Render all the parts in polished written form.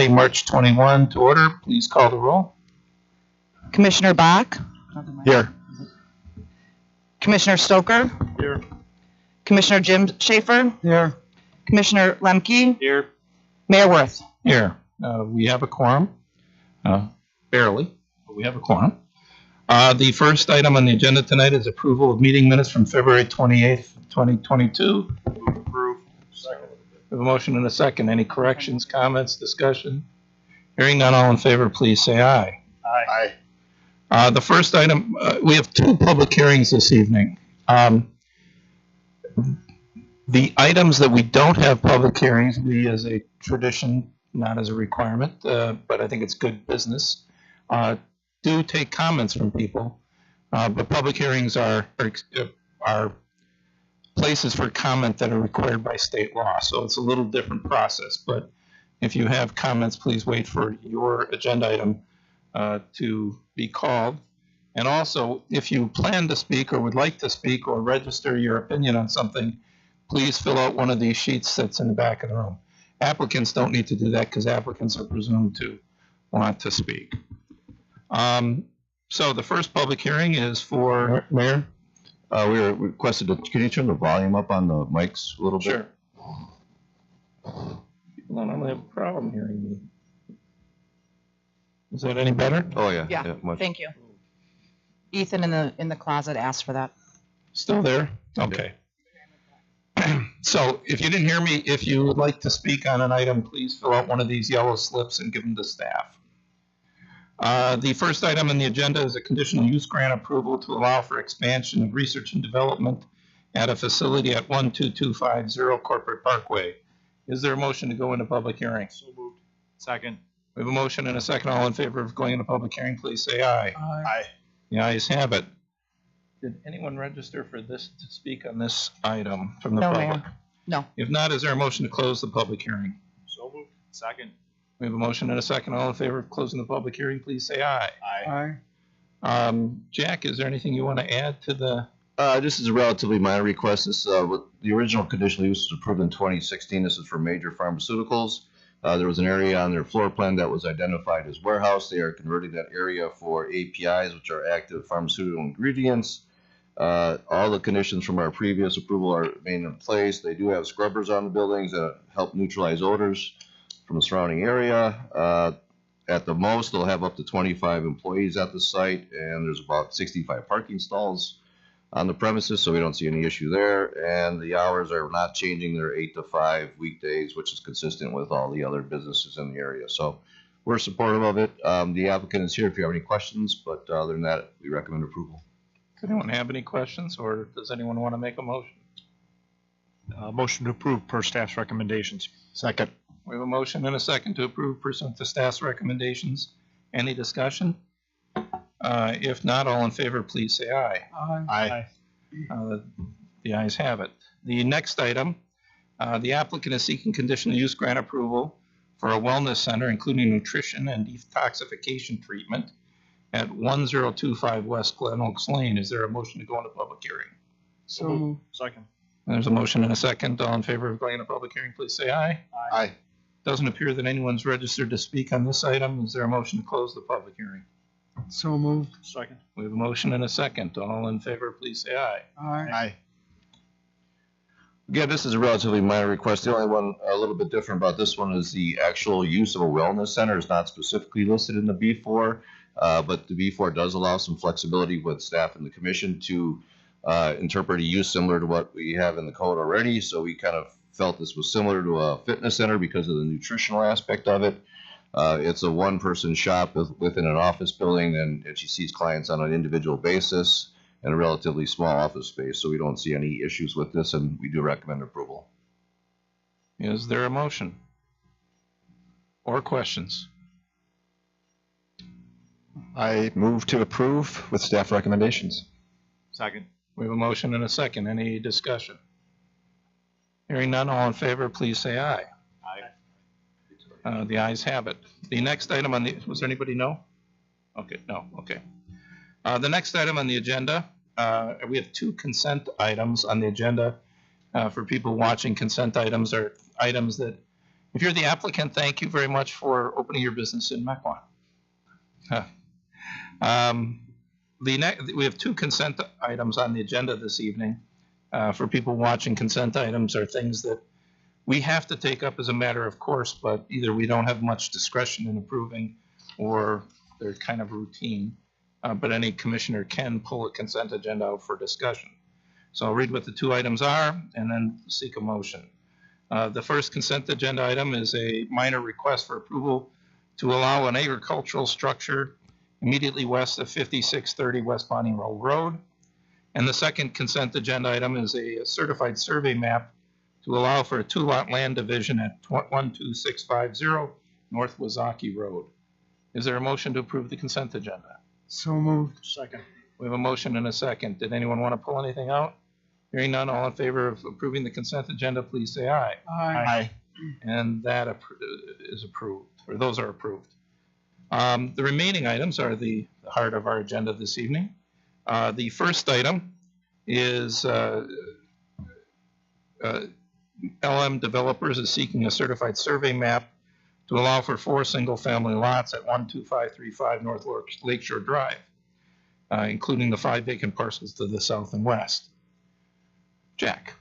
Monday, March 21 to order. Please call the roll. Commissioner Bach? Here. Commissioner Stoker? Here. Commissioner Jim Schaefer? Here. Commissioner Lemke? Here. Mayor Worth? Here. We have a quorum. Barely, but we have a quorum. The first item on the agenda tonight is approval of meeting minutes from February 28th, 2022. Approve. Second. We have a motion and a second. Any corrections, comments, discussion? Hearing none, all in favor, please say aye. Aye. The first item, we have two public hearings this evening. The items that we don't have public hearings, we as a tradition, not as a requirement, but I think it's good business, do take comments from people. But public hearings are places for comment that are required by state law. So it's a little different process. But if you have comments, please wait for your agenda item to be called. And also, if you plan to speak or would like to speak or register your opinion on something, please fill out one of these sheets that's in the back of the room. Applicants don't need to do that because applicants are presumed to want to speak. So the first public hearing is for... Mayor? We were requested to, can you turn the volume up on the mics a little bit? Sure. People don't normally have a problem hearing me. Is that any better? Oh, yeah. Yeah, much. thank you. Ethan in the closet asked for that. Still there? Okay. So if you didn't hear me, if you would like to speak on an item, please fill out one of these yellow slips and give them to staff. The first item on the agenda is a conditional use grant approval to allow for expansion of research and development at a facility at 12250 Corporate Parkway. Is there a motion to go into public hearing? So moved. Second. We have a motion and a second. All in favor of going into public hearing, please say aye. Aye. The ayes have it. Did anyone register for this to speak on this item from the No, public? Mayor. No. If not, is there a motion to close the public hearing? So moved. Second. We have a motion and a second. All in favor of closing the public hearing, please say aye. Aye. Jack, is there anything you want to add to the? This is a relatively minor request. This, the original conditional use was approved in 2016. This is for major pharmaceuticals. There was an area on their floor plan that was identified as warehouse. They are converting that area for APIs, which are active pharmaceutical ingredients. All the conditions from our previous approval are remain in place. They do have scrubbers on the buildings that help neutralize odors from the surrounding area. At the most, they'll have up to 25 employees at the site, and there's about 65 parking stalls on the premises, so we don't see any issue there. And the hours are not changing. They're 8 to 5 weekdays, which is consistent with all the other businesses in the area. So we're supportive of it. The applicant is here if you have any questions, but other than that, we recommend approval. Does anyone have any questions, or does anyone want to make a motion? Motion to approve per staff's recommendations. Second. We have a motion and a second to approve pursuant to staff's recommendations. Any discussion? If not, all in favor, please say aye. Aye. The ayes have it. The next item, the applicant is seeking conditional use grant approval for a wellness center, including nutrition and detoxification treatment at 1025 West Glen Oaks Lane. Is there a motion to go into public hearing? So second. There's a motion and a second. All in favor of going into public hearing, please say aye. Aye. Doesn't appear that anyone's registered to speak on this item. Is there a motion to close the public hearing? So moved. Second. We have a motion and a second. All in favor, please say aye. Aye. Again, this is a relatively minor request. The only one a little bit different about this one is the actual use of a wellness center is not specifically listed in the B4, but the B4 does allow some flexibility with staff and the commission to interpret a use similar to what we have in the code already. So we kind of felt this was similar to a fitness center because of the nutritional aspect of it. It's a one-person shop within an office building, and she sees clients on an individual basis in a relatively small office space. So we don't see any issues with this, and we do recommend approval. Is there a motion or questions? I move to approve with staff recommendations. Second. We have a motion and a second. Any discussion? Hearing none, all in favor, please say aye. Aye. The ayes have it. The next item on the, was there anybody no? Okay, no, okay. The next item on the agenda, we have two consent items on the agenda. For people watching, consent items are items that If you're the applicant, thank you very much for opening your business in Mequon. We have two consent items on the agenda this evening. For people watching, consent items are things that we have to take up as a matter of course, but either we don't have much discretion in approving or they're kind of routine. But any commissioner can pull a consent agenda out for discussion. So I'll read what the two items are and then seek a motion. The first consent agenda item is a minor request for approval to allow an agricultural structure immediately west of 5630 West Bonnie Road. And the second consent agenda item is a certified survey map to allow for a two-lot land division at 12650 North Wazaki Road. Is there a motion to approve the consent agenda? So moved. Second. We have a motion and a second. Did anyone want to pull anything out? Hearing none, all in favor of approving the consent agenda, please say aye. Aye. And that is approved, or those are approved. The remaining items are the heart of our agenda this evening. The first item is LM Developers is seeking a certified survey map to allow for 4 single-family lots at 12535 North Lakeshore Drive, including the 5 vacant parcels to the south and west. Jack.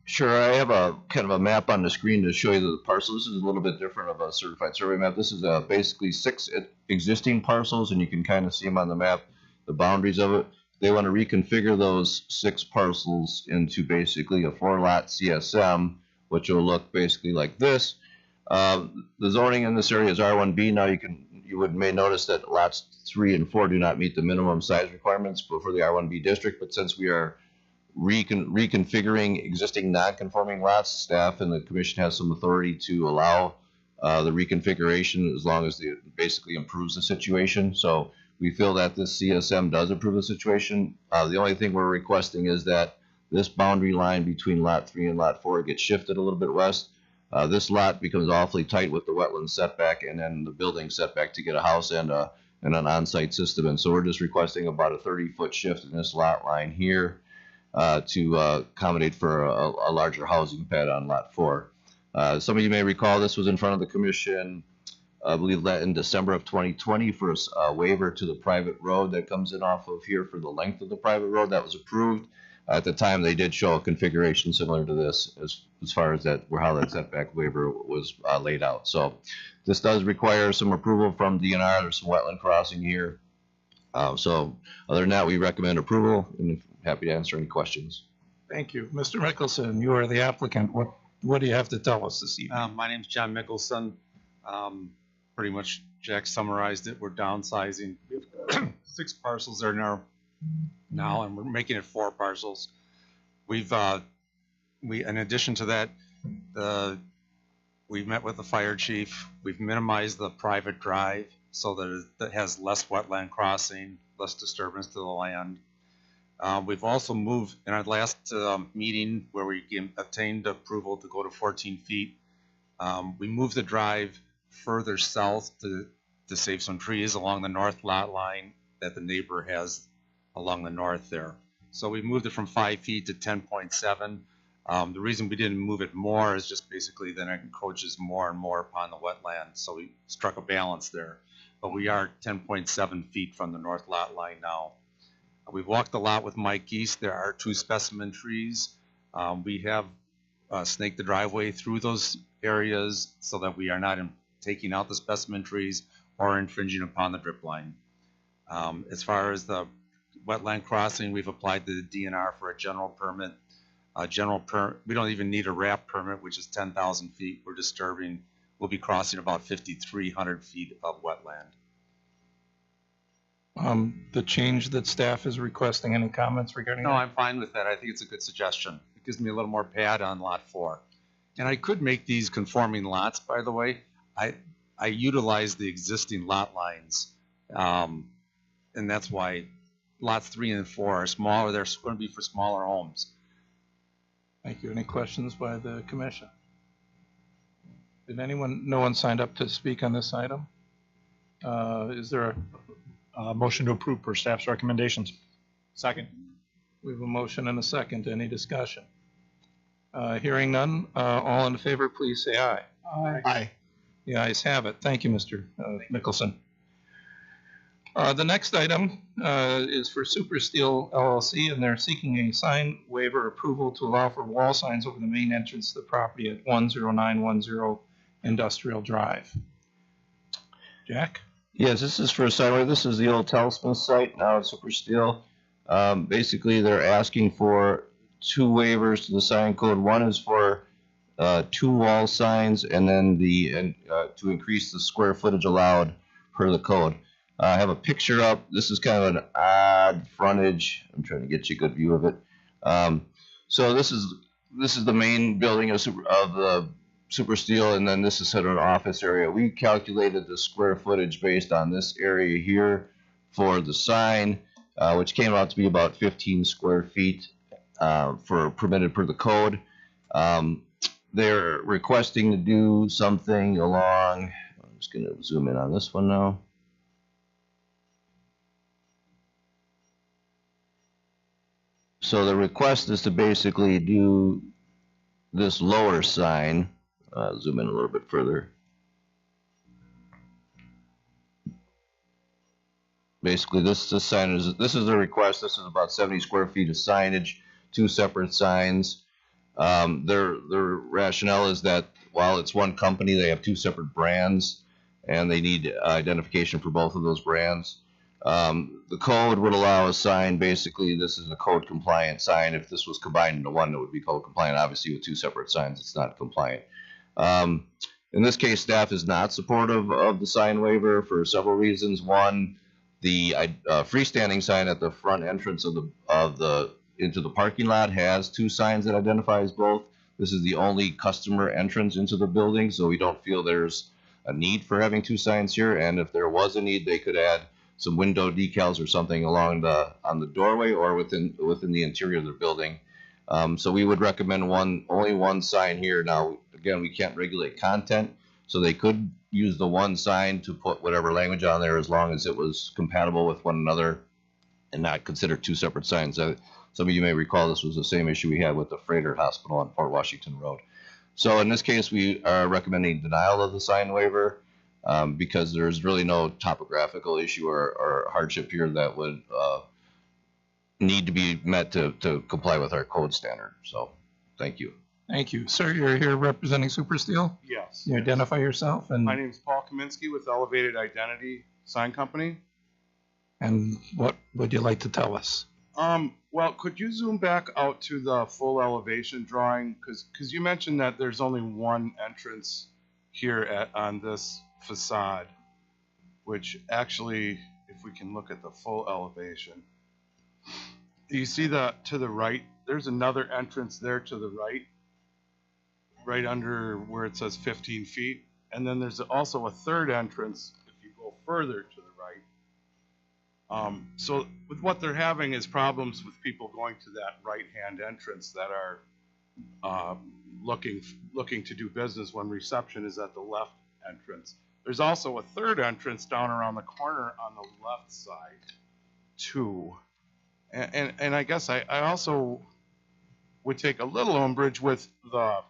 Sure, I have a kind of a map on the screen to show you the parcels. This is a little bit different of a certified survey map. This is basically 6 existing parcels, and you can kind of see them on the map, the boundaries of it. They want to reconfigure those 6 parcels into basically a 4-lot CSM, which will look basically like this. The zoning in this area is R1B. Now you may notice that lots 3 and 4 do not meet the minimum size requirements for the R1B district, but since we are reconfiguring existing non-conforming lots, staff and the commission has some authority to allow the reconfiguration as long as it basically improves the situation. So we feel that this CSM does improve the situation. The only thing we're requesting is that this boundary line between lot 3 and lot 4 gets shifted a little bit west. This lot becomes awfully tight with the wetland setback and then the building setback to get a house and an on-site system. And so we're just requesting about a 30-foot shift in this lot line here to accommodate for a larger housing pad on lot 4. Some of you may recall this was in front of the commission, I believe that in December of 2020 for a waiver to the private road that comes in off of here for the length of the private road. That was approved. At the time, they did show a configuration similar to this as far as how that setback waiver was laid out. So this does require some approval from DNR. There's some wetland crossing here. So other than that, we recommend approval and happy to answer any questions. Thank you. Mr. Mickelson, you are the applicant. What do you have to tell us this evening? My name's John Mickelson. Pretty much Jack summarized it. We're downsizing. We have 6 parcels there now, and we're making it 4 parcels. In addition to that, we've met with the fire chief. We've minimized the private drive so that it has less wetland crossing, less disturbance to the land. We've also moved in our last meeting where we obtained approval to go to 14 feet. We moved the drive further south to save some trees along the north lot line that the neighbor has along the north there. So we moved it from 5 feet to 10.7. The reason we didn't move it more is just basically then it encroaches more and more upon the wetland. So we struck a balance there. But we are 10.7 feet from the north lot line now. We've walked the lot with Mike East. There are 2 specimen trees. We have snaked the driveway through those areas so that we are not taking out the specimen trees or infringing upon the drip line. As far as the wetland crossing, we've applied to the DNR for a general permit. We don't even need a wrap permit, which is 10,000 feet. We'll be crossing about 5,300 feet of wetland. The change that staff is requesting, any comments regarding that? No, I'm fine with that. I think it's a good suggestion. It gives me a little more pad on lot 4. And I could make these conforming lots, by the way. I utilize the existing lot lines, and that's why lots 3 and 4 are smaller. They're going to be for smaller homes. Thank you. Any questions by the commission? No one signed up to speak on this item? Is there a motion to approve per staff's recommendations? Second. We have a motion and a second. Any discussion? Hearing none, all in favor, please say aye. Aye. The ayes have it. Thank you, Mr. Mickelson. The next item is for Super Steel LLC, and they're seeking a sign waiver approval to allow for wall signs over the main entrance to the property at 10910 Industrial Drive. Jack? Yes, this is for a site where this is the old Telsmith site, now it's Super Steel. Basically, they're asking for two waivers to the sign code. One is for two wall signs, and then to increase the square footage allowed per the code. I have a picture up. This is kind of an odd frontage. I'm trying to get you a good view of it. So this is the main building of the Super Steel, and then this is sort of an office area. We calculated the square footage based on this area here for the sign, which came out to be about 15 square feet for permitted per the code. They're requesting to do something along, I'm just going to zoom in on this one now. So the request is to basically do this lower sign. Zoom in a little bit further. Basically, this sign is the request. This is about 70 square feet of signage, two separate signs. Their rationale is that while it's one company, they have two separate brands, and they need identification for both of those brands. The code would allow a sign. Basically, this is a code compliant sign. If this was combined into one, it would be code compliant. Obviously, with two separate signs, it's not compliant. In this case, staff is not supportive of the sign waiver for several reasons. One, the freestanding sign at the front entrance into the parking lot has two signs that identifies both. This is the only customer entrance into the building, so we don't feel there's a need for having two signs here. And if there was a need, they could add some window decals or something on the doorway or within the interior of the building. So we would recommend only one sign here. Now, again, we can't regulate content, so they could use the one sign to put whatever language on there as long as it was compatible with one another and not consider two separate signs. Some of you may recall this was the same issue we had with the Freighter Hospital on Port Washington Road. So in this case, we are recommending denial of the sign waiver because there's really no topographical issue or hardship here that would need to be met to comply with our code standard. So thank you. Thank you. Sir, you're here representing Super Steel? Yes. You identify yourself and My name is Paul Kaminsky with Elevated Identity Sign Company. what would you like to tell us? Well, could you zoom back out to the full elevation drawing? Because you mentioned that there's only one entrance here on this facade, which actually, if we can look at the full elevation, you see that to the right, there's another entrance there to the right under where it says 15 feet. And then there's also a third entrance if you go further to the right. So with what they're having is problems with people going to that right-hand entrance that are looking to do business when reception is at the left entrance. There's also a third entrance down around the corner on the left side too. And I guess I also would take a little umbrage with the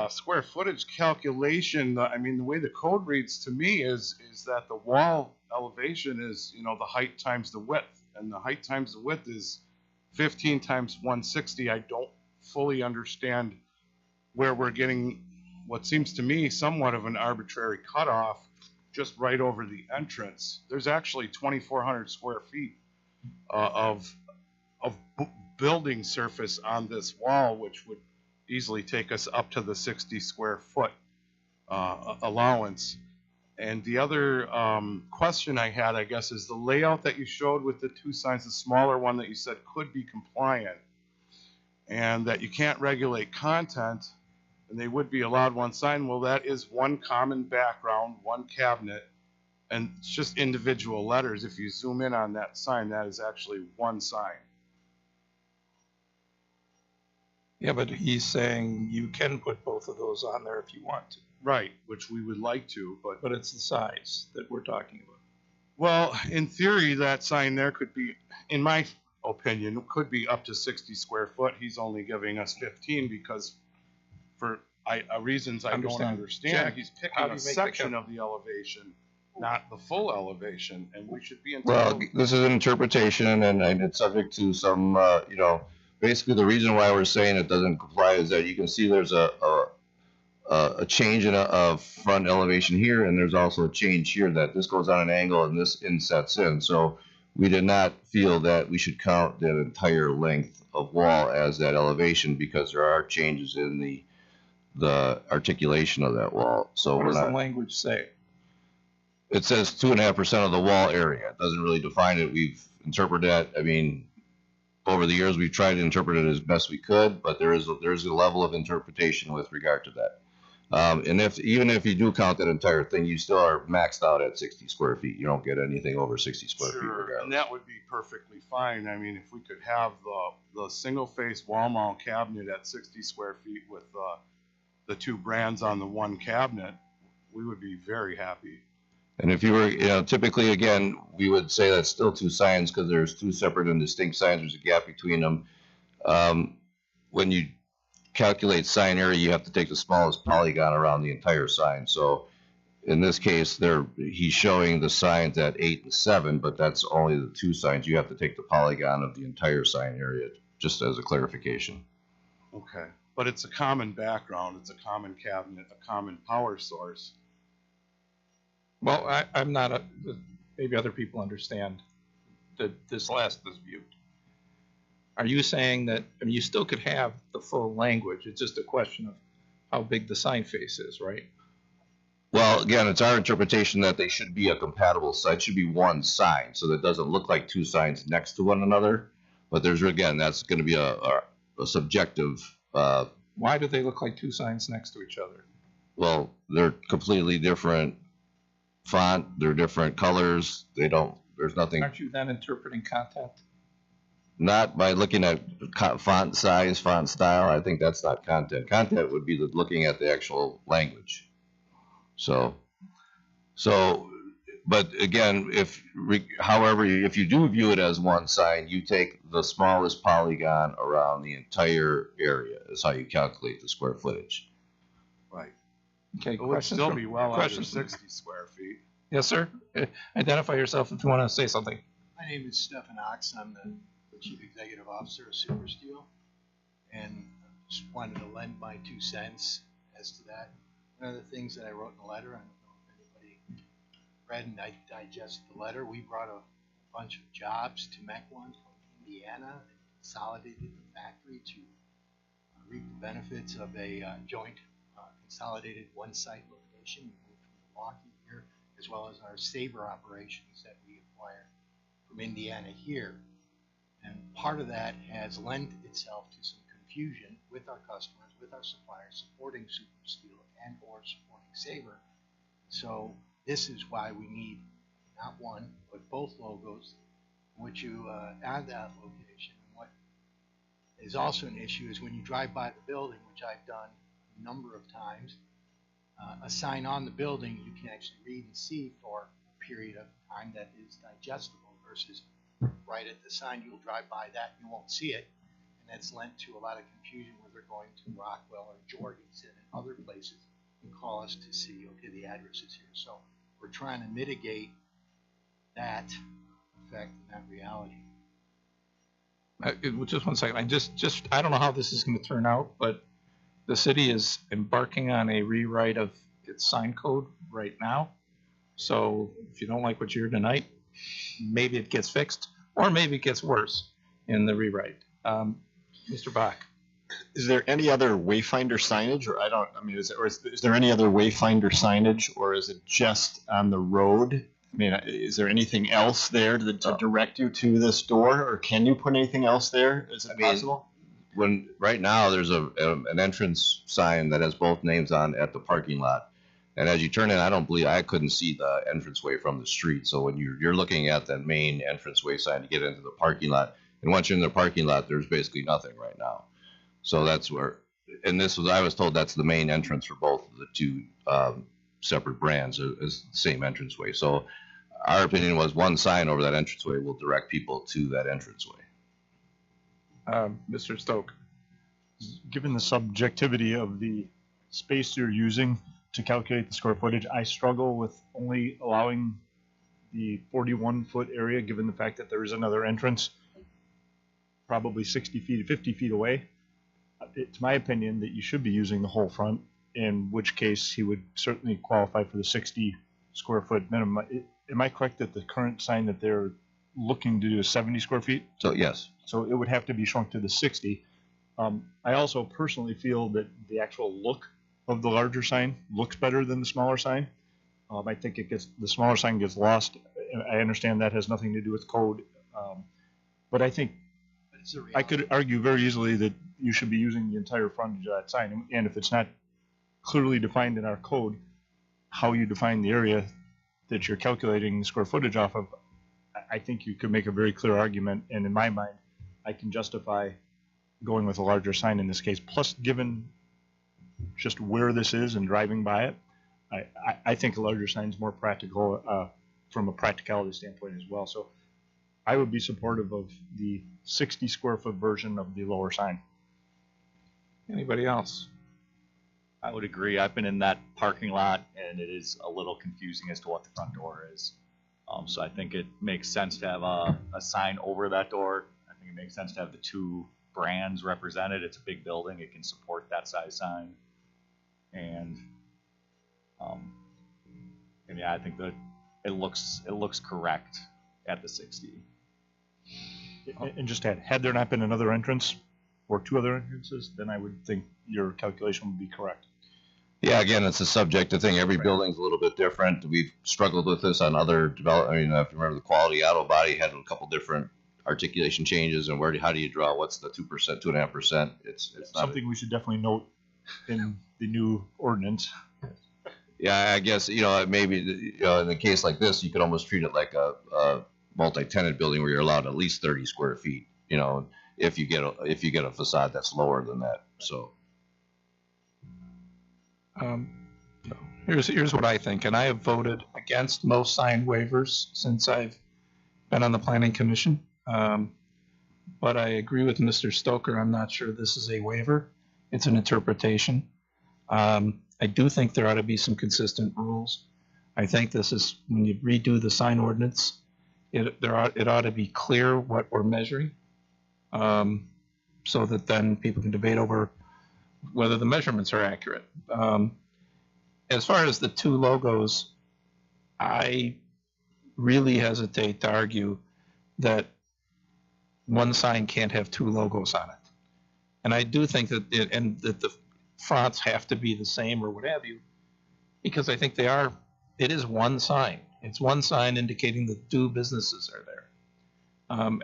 square footage calculation. I mean, the way the code reads to me is that the wall elevation is, the height times the width, and the height times the width is 15 times 160. I don't fully understand where we're getting what seems to me somewhat of an arbitrary cutoff just right over the entrance. There's actually 2,400 square feet of building surface on this wall, which would easily take us up to the 60 square foot allowance. And the other question I had, I guess, is the layout that you showed with the two signs, the smaller one that you said could be compliant, and that you can't regulate content, and they would be allowed one sign. Well, that is one common background, one cabinet, and it's just individual letters. If you zoom in on that sign, that is actually one sign. Yeah, but he's saying you can put both of those on there if you want to. Right, which we would like to, But it's the size that we're talking about. well, in theory, that sign there could be, in my opinion, could be up to 60 square foot. He's only giving us 15 because for reasons I don't Understand. understand. Jack, He's how picking do a you make the section of the elevation, not the full elevation, and we should be Well, entitled. this is an interpretation, and it's subject to some, basically the reason why we're saying it doesn't comply is that you can see there's a change in a front elevation here, and there's also a change here that this goes on an angle and this insets in. So we did not feel that we should count that entire length of wall as that elevation because there are changes in the articulation of that wall. So What we're does the not. language say? It says 2.5% of the wall area. It doesn't really define it. We've interpreted that. I mean, over the years, we've tried to interpret it as best we could, but there's a level of interpretation with regard to that. And even if you do count that entire thing, you still are maxed out at 60 square feet. You don't get anything over 60 square feet Sure, regardless. and that would be perfectly fine. I mean, if we could have the single face wall mount cabinet at 60 square feet with the two brands on the one cabinet, we would be very happy. And if you were, typically, again, we would say that's still two signs because there's two separate and distinct signs. There's a gap between them. When you calculate sign area, you have to take the smallest polygon around the entire sign. So in this case, he's showing the signs at 8 and 7, but that's only the two signs. You have to take the polygon of the entire sign area, just as a clarification. Okay, but it's a common background. It's a common cabinet, a common power source. Well, I'm not, maybe other people understand this last is viewed. Are you saying that, I mean, you still could have the full language, it's just a question of how big the sign face is, right? Well, again, it's our interpretation that they should be a compatible sign. It should be one sign, so that it doesn't look like two signs next to one another. But that's going to be a subjective. Why do they look like two signs next to each other? Well, they're completely different font. They're different colors. There's nothing. Aren't you then interpreting content? Not by looking at font size, font style. I think that's not content. Content would be looking at the actual language. But again, if you do view it as one sign, you take the smallest polygon around the entire area. Is how you calculate the square footage. Right. Okay, It would questions? still from- be well under questions? 60 square feet. Yes, sir. Identify yourself if you want to say something. My name is Stephen Ox. I'm the Chief Executive Officer of Super Steel, and just wanted to lend my 2 cents as to that. One of the things that I wrote in the letter, I don't know if anybody read and digested the letter, we brought a bunch of jobs to Mequon from Indiana and consolidated the factory to reap the benefits of a joint consolidated one-site location. We moved from Milwaukee here, as well as our Sabre operations that we acquired from Indiana here. And part of that has lent itself to some confusion with our customers, with our suppliers, supporting Super Steel and or supporting Sabre. So this is why we need not one, but both logos, which you add that location. And what is also an issue is when you drive by the building, which I've done a number of times, a sign on the building you can actually read and see for a period of time that is digestible versus right at the sign, you'll drive by that, you won't see it, and that's lent to a lot of confusion when they're going to Rockwell or Jorgensen and other places and call us to see, okay, the address is here. So we're trying to mitigate that effect and that reality. Just one second. I don't know how this is going to turn out, but the city is embarking on a rewrite of its sign code right now. So if you don't like what you hear tonight, maybe it gets fixed, or maybe it gets worse in the rewrite. Mr. Bach. Is there any other wayfinder signage, or is there any other wayfinder signage, or is it just on the road? I mean, is there anything else there to direct you to this door, or can you put anything else there? Is it possible? Right now there's an entrance sign that has both names on at the parking lot, and as you turn in, I couldn't see the entranceway from the street. So when you're looking at that main entranceway sign to get into the parking lot, and once you're in the parking lot, there's basically nothing right now. So that's where, and I was told that's the main entrance for both of the two separate brands, is the same entranceway. So our opinion was one sign over that entranceway will direct people to that entranceway. Mr. Stoke. Given the subjectivity of the space you're using to calculate the square footage, I struggle with only allowing the 41-foot area, given the fact that there is another entrance, probably 60 feet, 50 feet away. It's my opinion that you should be using the whole front, in which case he would certainly qualify for the 60 square foot minimum. Am I correct that the current sign that they're looking to do is 70 square feet? So yes. So it would have to be shrunk to the 60. I also personally feel that the actual look of the larger sign looks better than the smaller sign. I think the smaller sign gets lost. I understand that has nothing to do with code. But I think I could argue very easily that you should be using the entire frontage of that sign. And if it's not clearly defined in our code, how you define the area that you're calculating the square footage off of, I think you could make a very clear argument. And in my mind, I can justify going with a larger sign in this case. Plus, given just where this is and driving by it, I think a larger sign is more practical from a practicality standpoint as well. So I would be supportive of the 60 square foot version of the lower sign. Anybody else? I would agree. I've been in that parking lot, and it is a little confusing as to what the front door is. So I think it makes sense to have a sign over that door. I think it makes sense to have the two brands represented. It's a big building. It can support that size sign. And yeah, I think that it looks correct at the 60. And just had there not been another entrance or two other entrances, then I would think your calculation would be correct. Yeah, again, it's a subjective thing. Every building's a little bit different. We've struggled with this on other development. I mean, if you remember, the Quality Auto Body had a couple different articulation changes, and how do you draw? What's the 2%, 2.5%? It's not something we should definitely note in the new ordinance. Yeah, I guess, maybe, in a case like this, you could almost treat it like a multi-tenant building where you're allowed at least 30 square feet, if you get a facade that's lower than that. So here's what I think, and I have voted against most sign waivers since I've been on the planning commission. But I agree with Mr. Stoker. I'm not sure this is a waiver. It's an interpretation. I do think there ought to be some consistent rules. I think this is, when you redo the sign ordinance, it ought to be clear what we're measuring, so that then people can debate over whether the measurements are accurate. As far as the two logos, I really hesitate to argue that one sign can't have two logos on it. And I do think that that the fonts have to be the same or what have you, because I think it is one sign. It's one sign indicating that two businesses are there.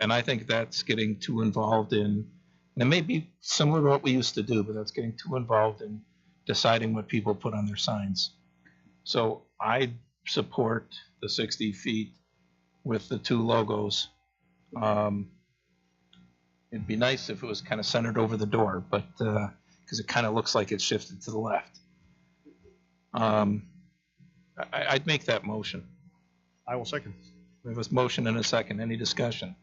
And I think that's getting too involved in, and it may be similar to what we used to do, but that's getting too involved in deciding what people put on their signs. So I support the 60 feet with the two logos. It'd be nice if it was kind of centered over the door, but because it kind of looks like it's shifted to the left. I'd make that motion. I will second. We have a motion and a second. Any discussion?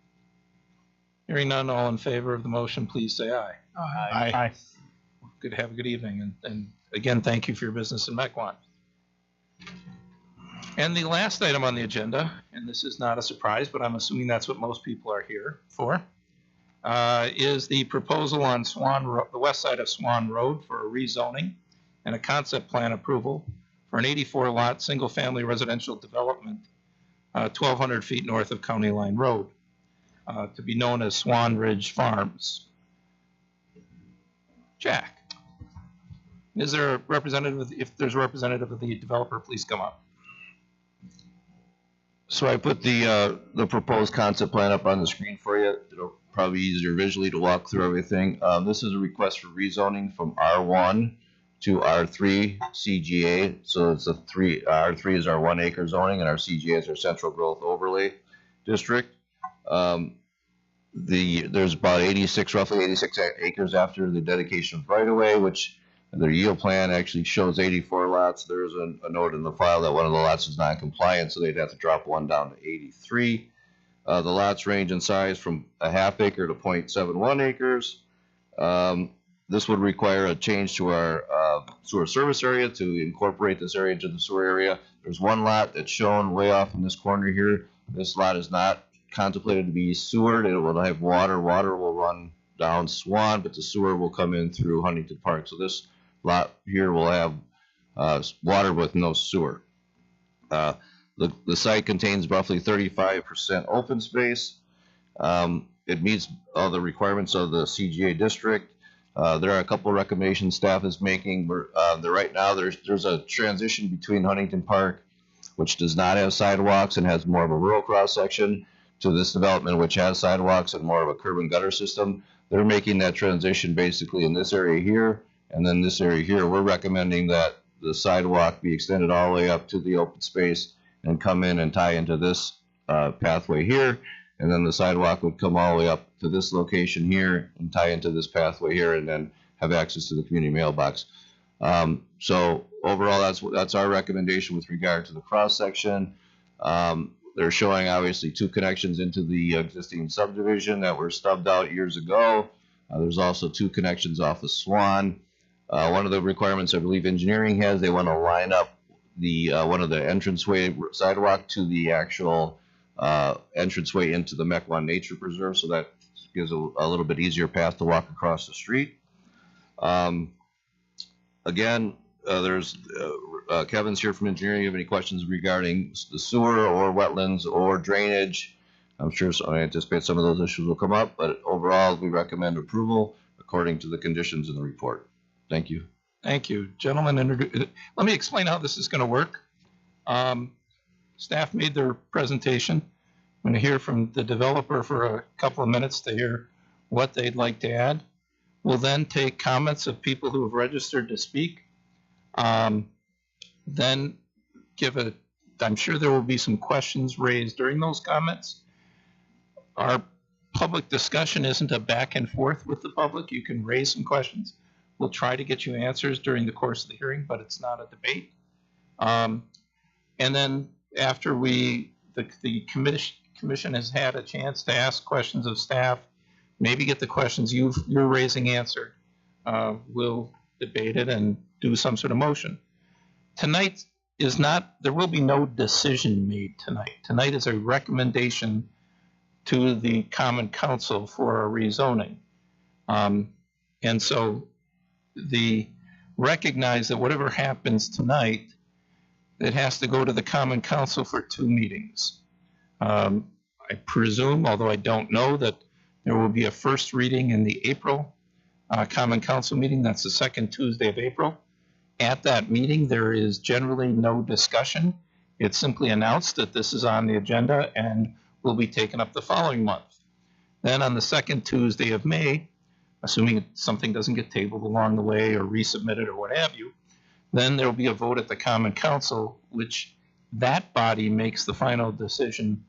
Hearing none, all in favor of the motion, please say aye. Aye. Good. Have a good evening. And again, thank you for your business in Mequon. And the last item on the agenda, and this is not a surprise, but I'm assuming that's what most people are here for, is the proposal on the west side of Swan Road for a rezoning and a concept plan approval for an 84-lot single-family residential development, 1,200 feet north of County Line Road, to be known as Swan Ridge Farms. Jack, is there a representative? If there's a representative of the developer, please come up. So I put the proposed concept plan up on the screen for you. It'll probably be easier visually to walk through everything. This is a request for rezoning from R1 to R3 CGA. So it's R3 is our 1 acre zoning, and our CGA is our central growth overlay district. There's about roughly 86 acres after the dedication of right of way, which their yield plan actually shows 84 lots. There's a note in the file that one of the lots is non-compliant, so they'd have to drop one down to 83. The lots range in size from a half acre to 0.71 acres. This would require a change to our sewer service area to incorporate this area into the sewer area. There's one lot that's shown way off in this corner here. This lot is not contemplated to be sewered. It will have water. Water will run down Swan, but the sewer will come in through Huntington Park. So this lot here will have water with no sewer. The site contains roughly 35% open space. It meets all the requirements of the CGA district. There are a couple of recommendations staff is making. Right now there's a transition between Huntington Park, which does not have sidewalks and has more of a rural cross section, to this development which has sidewalks and more of a curb and gutter system. They're making that transition basically in this area here, and then this area here. We're recommending that the sidewalk be extended all the way up to the open space and come in and tie into this pathway here, and then the sidewalk would come all the way up to this location here and tie into this pathway here, and then have access to the community mailbox. So overall, that's our recommendation with regard to the cross section. They're showing obviously 2 connections into the existing subdivision that were stubbed out years ago. There's also 2 connections off of Swan. One of the requirements I believe engineering has, they want to line up the one of the entranceway sidewalk to the actual entranceway into the Mequon Nature Preserve, so that gives a little bit easier path to walk across the street. Again, there's Kevin's here from engineering. You have any questions regarding the sewer or wetlands or drainage? I'm sure I anticipate some of those issues will come up, but overall we recommend approval according to the conditions in the report. Thank you. Thank you. Gentlemen, let me explain how this is going to work. Staff made their presentation. I'm going to hear from the developer for a couple of minutes to hear what they'd like to add. We'll then take comments of people who have registered to speak. Then I'm sure there will be some questions raised during those comments. Our public discussion isn't a back and forth with the public. You can raise some questions. We'll try to get you answers during the course of the hearing, but it's not a debate. And then after the commission has had a chance to ask questions of staff, maybe get the questions you're raising answered, we'll debate it and do some sort of motion. Tonight is not, there will be no decision made tonight. Tonight is a recommendation to the Common Council for a rezoning. And so recognize that whatever happens tonight, it has to go to the Common Council for 2 meetings. I presume, although I don't know, that there will be a first reading in the April Common Council meeting. That's the second Tuesday of April. At that meeting, there is generally no discussion. It's simply announced that this is on the agenda and will be taken up the following month. Then on the second Tuesday of May, assuming something doesn't get tabled along the way or resubmitted or what have you, then there will be a vote at the Common Council, which that body makes the final decision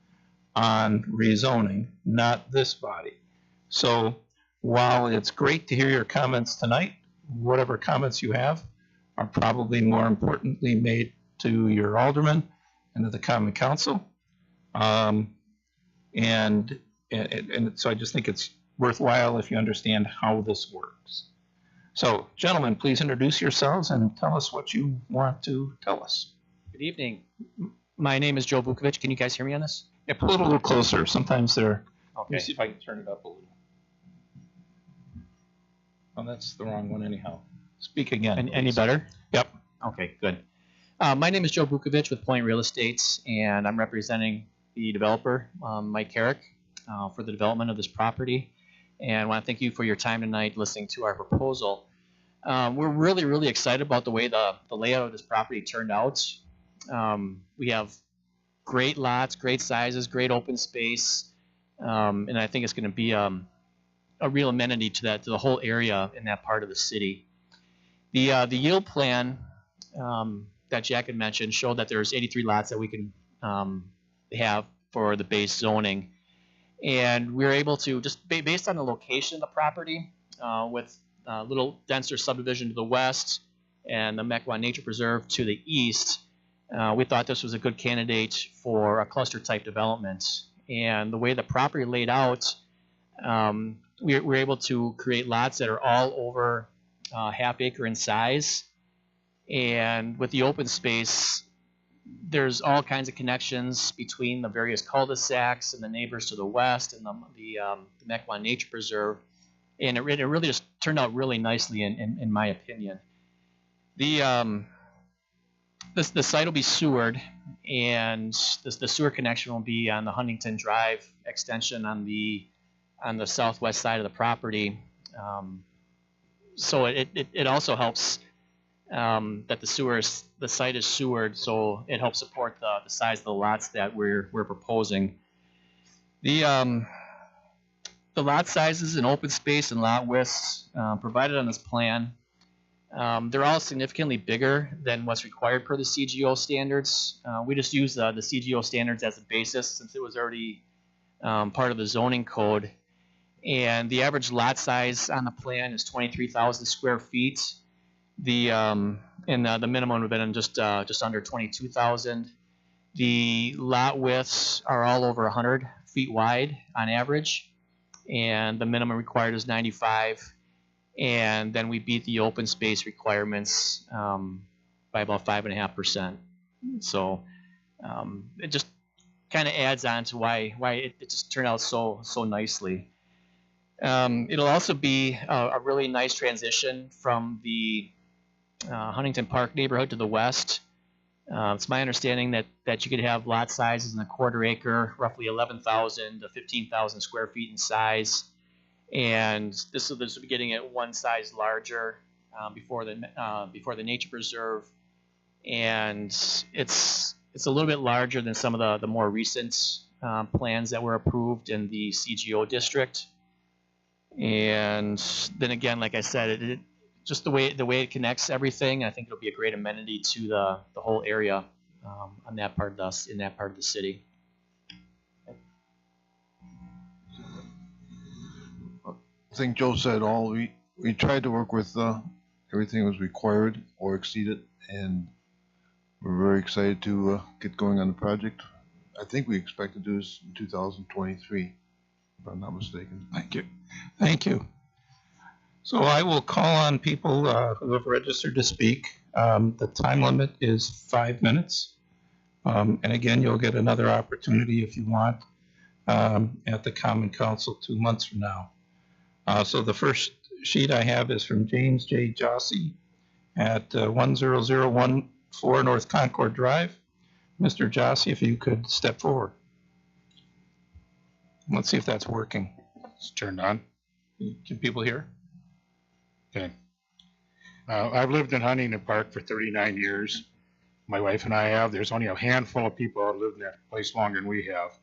on rezoning, not this body. So while it's great to hear your comments tonight, whatever comments you have are probably more importantly made to your alderman and to the Common Council. And so I just think it's worthwhile if you understand how this works. So, gentlemen, please introduce yourselves and tell us what you want to tell us. Good evening. My name is Joe Vukovic. Can you guys hear me on this? Yeah, pull it a little closer. Sometimes they're... Okay. Let me see if I can turn it up a little. Oh, that's the wrong one anyhow. Speak again. Any better? Yep. Okay, good. My name is Joe Vukovic with Point Real Estates, and I'm representing the developer, Mike Herrick, for the development of this property. And I want to thank you for your time tonight listening to our proposal. We're really, really excited about the way the layout of this property turned out. We have great lots, great sizes, great open space, and I think it's going to be a real amenity to the whole area in that part of the city. The yield plan that Jack had mentioned showed that there's 83 lots that we can have for the base zoning. And we were able to, just based on the location of the property, with a little denser subdivision to the west and the Mequon Nature Preserve to the east, we thought this was a good candidate for a cluster type development. And the way the property laid out, we were able to create lots that are all over half acre in size. And with the open space, there's all kinds of connections between the various cul-de-sacs and the neighbors to the west and the Mequon Nature Preserve. And it really just turned out really nicely in my opinion. The site will be sewered, and the sewer connection will be on the Huntington Drive extension on the southwest side of the property. So it also helps that the site is sewered, so it helps support the size of the lots that we're proposing. The lot sizes and open space and lot widths provided on this plan, they're all significantly bigger than what's required per the CGO standards. We just use the CGO standards as a basis since it was already part of the zoning code. And the average lot size on the plan is 23,000 square feet. The minimum would have been just under 22,000. The lot widths are all over 100 feet wide on average, and the minimum required is 95. And then we beat the open space requirements by about 5.5%. So it just kind of adds on to why it just turned out so nicely. It'll also be a really nice transition from the Huntington Park neighborhood to the west. It's my understanding that you could have lot sizes in a quarter acre, roughly 11,000 to 15,000 square feet in size. And this will be getting it one size larger before the nature preserve, and it's a little bit larger than some of the more recent plans that were approved in the CGO district. And then again, like I said, it just the way it connects everything, I think it'll be a great amenity to the whole area in that part of the city. I think Joe said all. We tried to work with everything that was required or exceeded, and we're very excited to get going on the project. I think we expect to do this in 2023, if I'm not mistaken. Thank you. Thank you. So I will call on people who have registered to speak. The time limit is 5 minutes. And again, you'll get another opportunity if you want at the Common Council 2 months from now. So the first sheet I have is from James J. Jossie at 10014 North Concord Drive. Mr. Jossie, if you could step forward. Let's see if that's working. It's turned on. Can people hear? Okay. I've lived in Huntington Park for 39 years. My wife and I have. There's only a handful of people that live in that place longer than we have.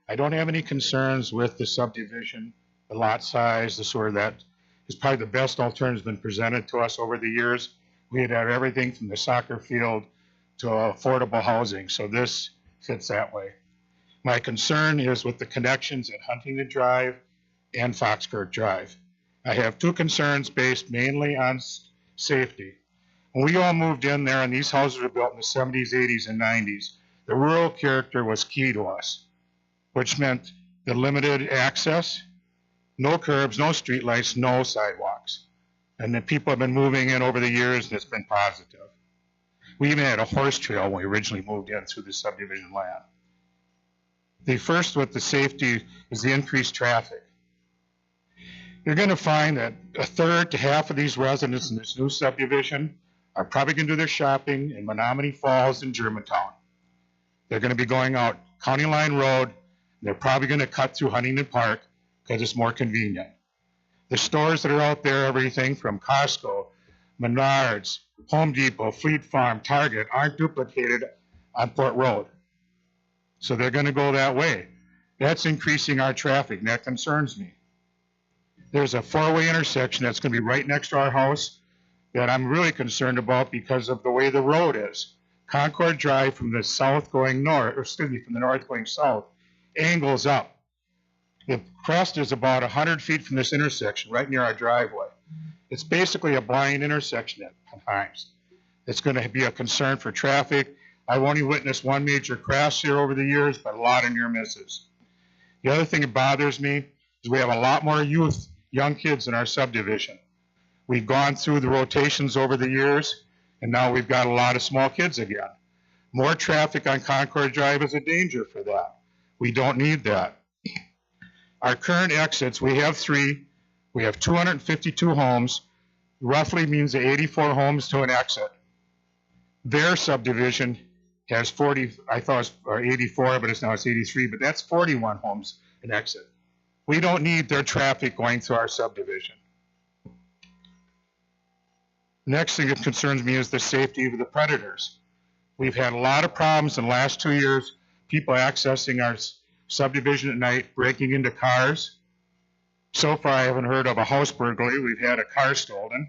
I don't have any concerns with the subdivision, the lot size, the sort of that is probably the best alternative been presented to us over the years. We had everything from the soccer field to affordable housing, so this fits that way. My concern is with the connections at Huntington Drive and Foxkirk Drive. I have two concerns based mainly on safety. When we all moved in there and these houses were built in the 70s, 80s, and 90s, the rural character was key to us, which meant the limited access, no curbs, no streetlights, no sidewalks. And the people have been moving in over the years, and it's been positive. We even had a horse trail when we originally moved in through the subdivision land. The first with the safety is the increased traffic. You're going to find that a third to half of these residents in this new subdivision are probably going to do their shopping in Menominee Falls and Germantown. They're going to be going out County Line Road. They're probably going to cut through Huntington Park because it's more convenient. The stores that are out there, everything from Costco, Menards, Home Depot, Fleet Farm, Target, aren't duplicated on Port Road. So they're going to go that way. That's increasing our traffic, and that concerns me. There's a four-way intersection that's going to be right next to our house that I'm really concerned about because of the way the road is. Concord Drive from the south going north, or excuse me, from the north going south, angles up. The crest is about 100 feet from this intersection, right near our driveway. It's basically a blind intersection at times. It's going to be a concern for traffic. I've only witnessed one major crash here over the years, but a lot of near misses. The other thing that bothers me is we have a lot more youth, young kids in our subdivision. We've gone through the rotations over the years, and now we've got a lot of small kids again. More traffic on Concord Drive is a danger for that. We don't need that. Our current exits, we have 3. We have 252 homes, roughly means 84 homes to an exit. Their subdivision has 40, I thought it was 84, but it's 83, but that's 41 homes an exit. We don't need their traffic going through our subdivision. Next thing that concerns me is the safety of the predators. We've had a lot of problems in the last 2 years, people accessing our subdivision at night, breaking into cars. So far, I haven't heard of a house burglary. We've had a car stolen.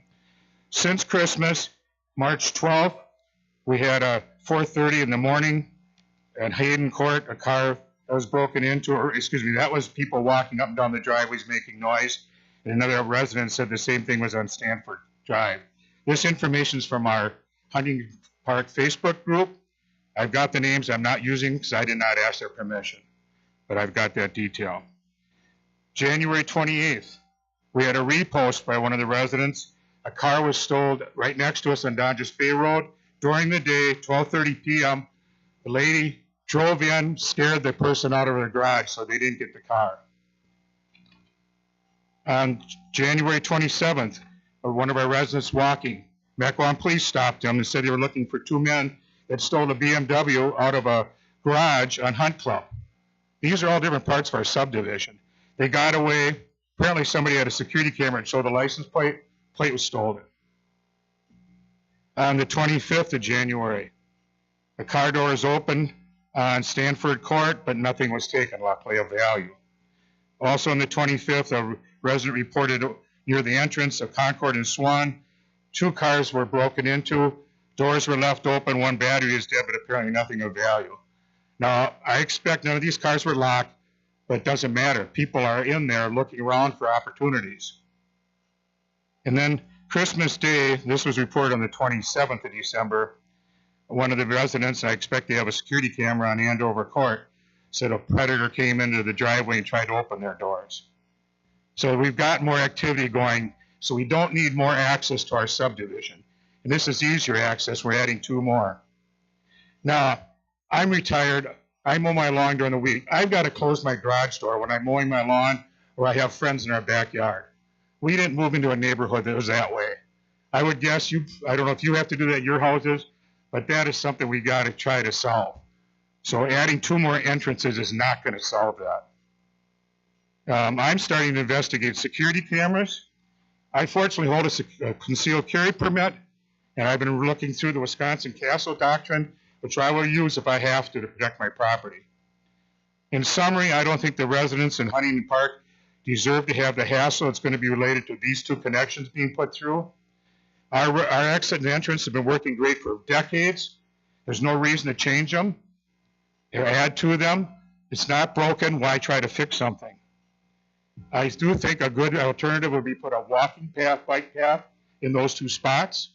Since Christmas, March 12th, we had a 4:30 in the morning at Hayden Court, a car that was broken into, or excuse me, that was people walking up and down the driveways making noise. And another resident said the same thing was on Stanford Drive. This information is from our Huntington Park Facebook group. I've got the names I'm not using because I did not ask their permission, but I've got that detail. January 28th, we had a repost by one of the residents. A car was stolen right next to us on Dodgers Bay Road. During the day, 12:30 p.m., the lady drove in, scared the person out of her garage, so they didn't get the car. On January 27th, one of our residents walking, Mequon police stopped him and said they were looking for 2 men that stole a BMW out of a garage on Hunt Club. These are all different parts of our subdivision. They got away. Apparently somebody had a security camera and showed the license plate. Plate was stolen. On the 25th of January, the car door is open on Stanford Court, but nothing was taken, luckily, of value. Also on the 25th, a resident reported near the entrance of Concord and Swan, 2 cars were broken into, doors were left open, 1 battery is dead, but apparently nothing of value. Now, I expect none of these cars were locked, but it doesn't matter. People are in there looking around for opportunities. And then Christmas Day, this was reported on the 27th of December, one of the residents, I expect they have a security camera on Andover Court, said a predator came into the driveway and tried to open their doors. So we've got more activity going, so we don't need more access to our subdivision. And this is easier access, we're adding 2 more. Now, I'm retired, I mow my lawn during the week. I've got to close my garage door when I'm mowing my lawn or I have friends in our backyard. We didn't move into a neighborhood that was that way. I would guess I don't know if you have to do that at your houses, but that is something we got to try to solve. So adding 2 more entrances is not going to solve that. I'm starting to investigate security cameras. I fortunately hold a concealed carry permit, and I've been looking through the Wisconsin Castle Doctrine, which I will use if I have to protect my property. In summary, I don't think the residents in Huntington Park deserve to have the hassle. It's going to be related to these 2 connections being put through. Our exit and entrance have been working great for decades. There's no reason to change them or add to them. It's not broken. Why try to fix something? I do think a good alternative would be put a walking path, bike path in those 2 spots.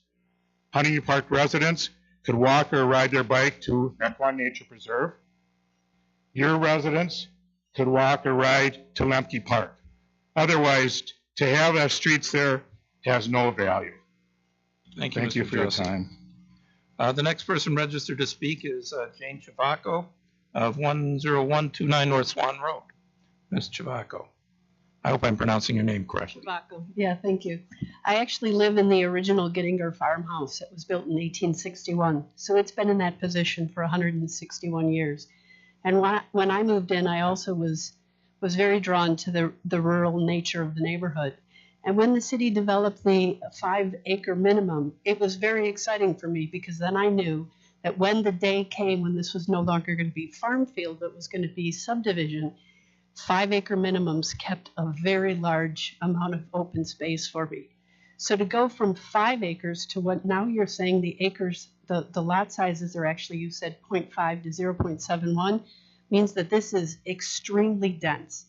Huntington Park residents could walk or ride their bike to Mequon Nature Preserve. Your residents could walk or ride to Lemke Park. Otherwise, to have our streets there has no value. Thank you, Thank you Mr. for your Josie. time. The next person registered to speak is Jane Chavaco of 10129 North Swan Road. Ms. Chavaco. I hope I'm pronouncing your name correctly. Chavaco. Yeah, thank you. I actually live in the original Gittinger farmhouse. It was built in 1861, so it's been in that position for 161 years. And when I moved in, I also was very drawn to the rural nature of the neighborhood. And when the city developed the 5-acre minimum, it was very exciting for me because then I knew that when the day came when this was no longer going to be farm field, but was going to be subdivision, 5-acre minimums kept a very large amount of open space for me. So to go from 5 acres to what now you're saying the acres, the lot sizes are actually, you said 0.5 to 0.71, means that this is extremely dense.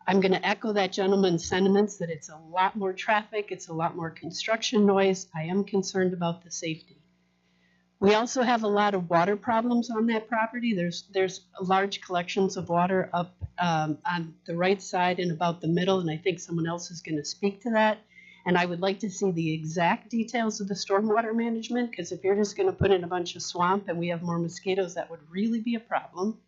I'm going to echo that gentleman's sentiments that it's a lot more traffic, it's a lot more construction noise. I am concerned about the safety. We also have a lot of water problems on that property. There's large collections of water up on the right side and about the middle, and I think someone else is going to speak to that. And I would like to see the exact details of the stormwater management, because if you're just going to put in a bunch of swamp and we have more mosquitoes, that would really be a problem.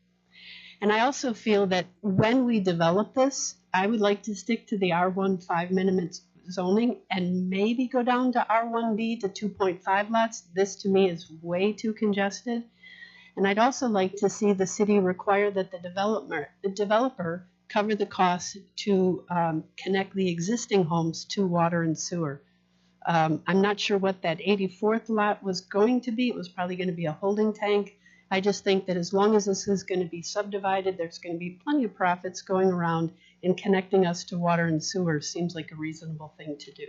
And I also feel that when we develop this, I would like to stick to the R1 5 minimum zoning and maybe go down to R1B to 2.5 lots. This to me is way too congested. And I'd also like to see the city require that the developer cover the costs to connect the existing homes to water and sewer. I'm not sure what that 84th lot was going to be. It was probably going to be a holding tank. I just think that as long as this is going to be subdivided, there's going to be plenty of profits going around, and connecting us to water and sewer seems like a reasonable thing to do.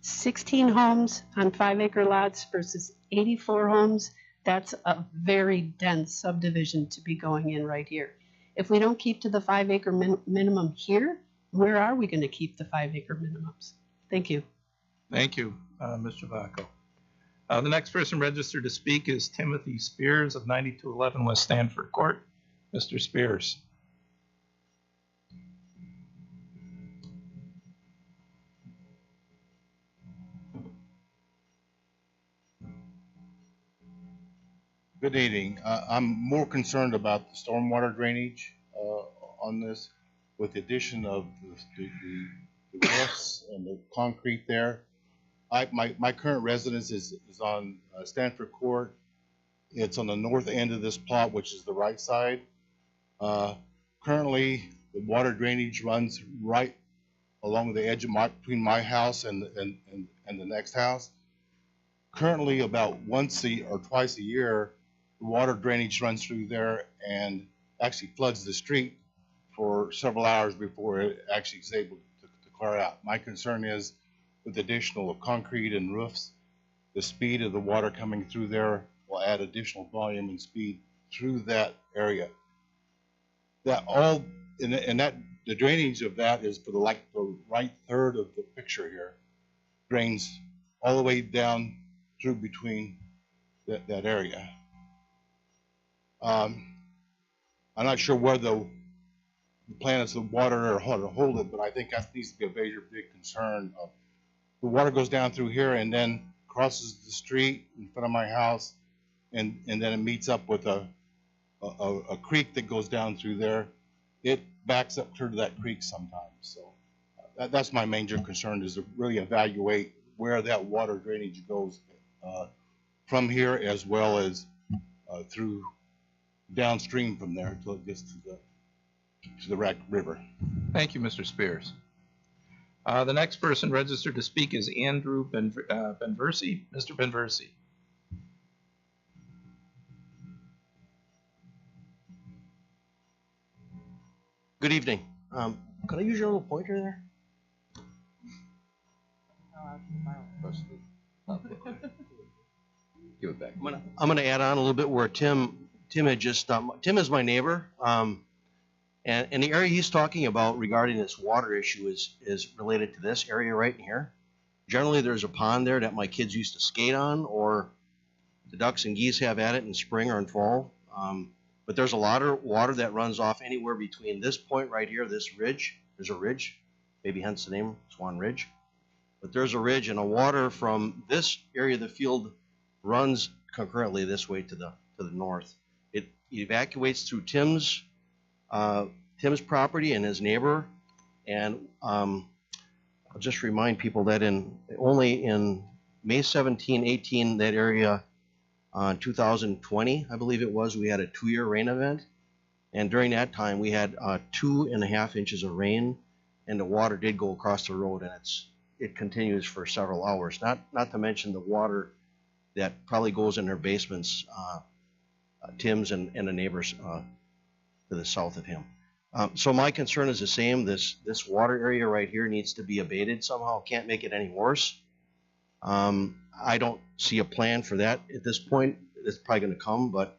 16 homes on 5-acre lots versus 84 homes, that's a very dense subdivision to be going in right here. If we don't keep to the 5-acre minimum here, where are we going to keep the 5-acre minimums? Thank you. Thank you, Ms. Javaco. The next person registered to speak is Timothy Spears of 9211 West Stanford Court. Mr. Spears. Good evening. I'm more concerned about the stormwater drainage on this, with the addition of the roofs and the concrete there. My current residence is on Stanford Court. It's on the north end of this plot, which is the right side. Currently, the water drainage runs right along the edge of between my house and the next house. Currently, about once or twice a year, the water drainage runs through there and actually floods the street for several hours before it actually is able to clear out. My concern is, with the additional of concrete and roofs, the speed of the water coming through there will add additional volume and speed through that area. The drainage of that is for the right third of the picture here, drains all the way down through between that area. I'm not sure where the plan is, the water or how to hold it, but I think that needs to be a big concern. The water goes down through here and then crosses the street in front of my house, and then it meets up with a creek that goes down through there. It backs up through that creek sometimes. So that's my major concern, is to really evaluate where that water drainage goes from here, as well as through downstream from there until it gets to the Rack River. Thank you, Mr. Spears. The next person registered to speak is Andrew Benversi. Mr. Benversi. Good evening. Could I use your little pointer there? Give it back. I'm gonna add on a little bit where Tim had just, Tim is my neighbor. And the area he's talking about regarding this water issue is related to this area right in here. Generally, there's a pond there that my kids used to skate on, or the ducks and geese have at it in spring or in fall. But there's a lot of water that runs off anywhere between this point right here, this ridge. There's a ridge, maybe hence the name, Swan Ridge. But there's a ridge, and the water from this area of the field runs concurrently this way to the north. It evacuates through Tim's property and his neighbor, and I'll just remind people that only in May 17, 18, that area, 2020, I believe it was, we had a 2-year rain event, and during that time we had 2.5 inches of rain, and the water did go across the road, and it continues for several hours. Not to mention the water that probably goes in their basements, Tim's and the neighbors to the south of him. So my concern is the same. This water area right here needs to be abated somehow. Can't make it any worse. I don't see a plan for that at this point. It's probably going to come, but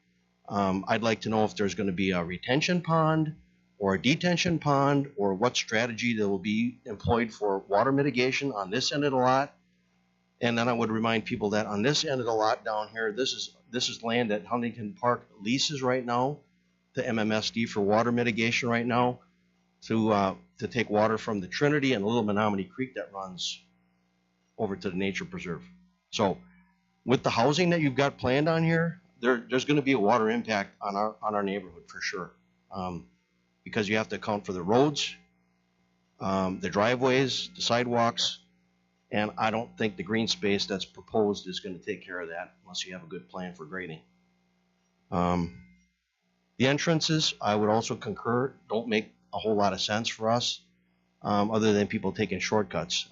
I'd like to know if there's going to be a retention pond or a detention pond, or what strategy that will be employed for water mitigation on this end of the lot. And then I would remind people that on this end of the lot down here, this is land that Huntington Park leases right now to MMSD for water mitigation right now, to take water from the Trinity and Little Menominee Creek that runs over to the nature preserve. So with the housing that you've got planned on here, there's going to be a water impact on our neighborhood for sure, because you have to account for the roads, the driveways, the sidewalks, and I don't think the green space that's proposed is going to take care of that unless you have a good plan for grading. The entrances, I would also concur, don't make a whole lot of sense for us, other than people taking shortcuts.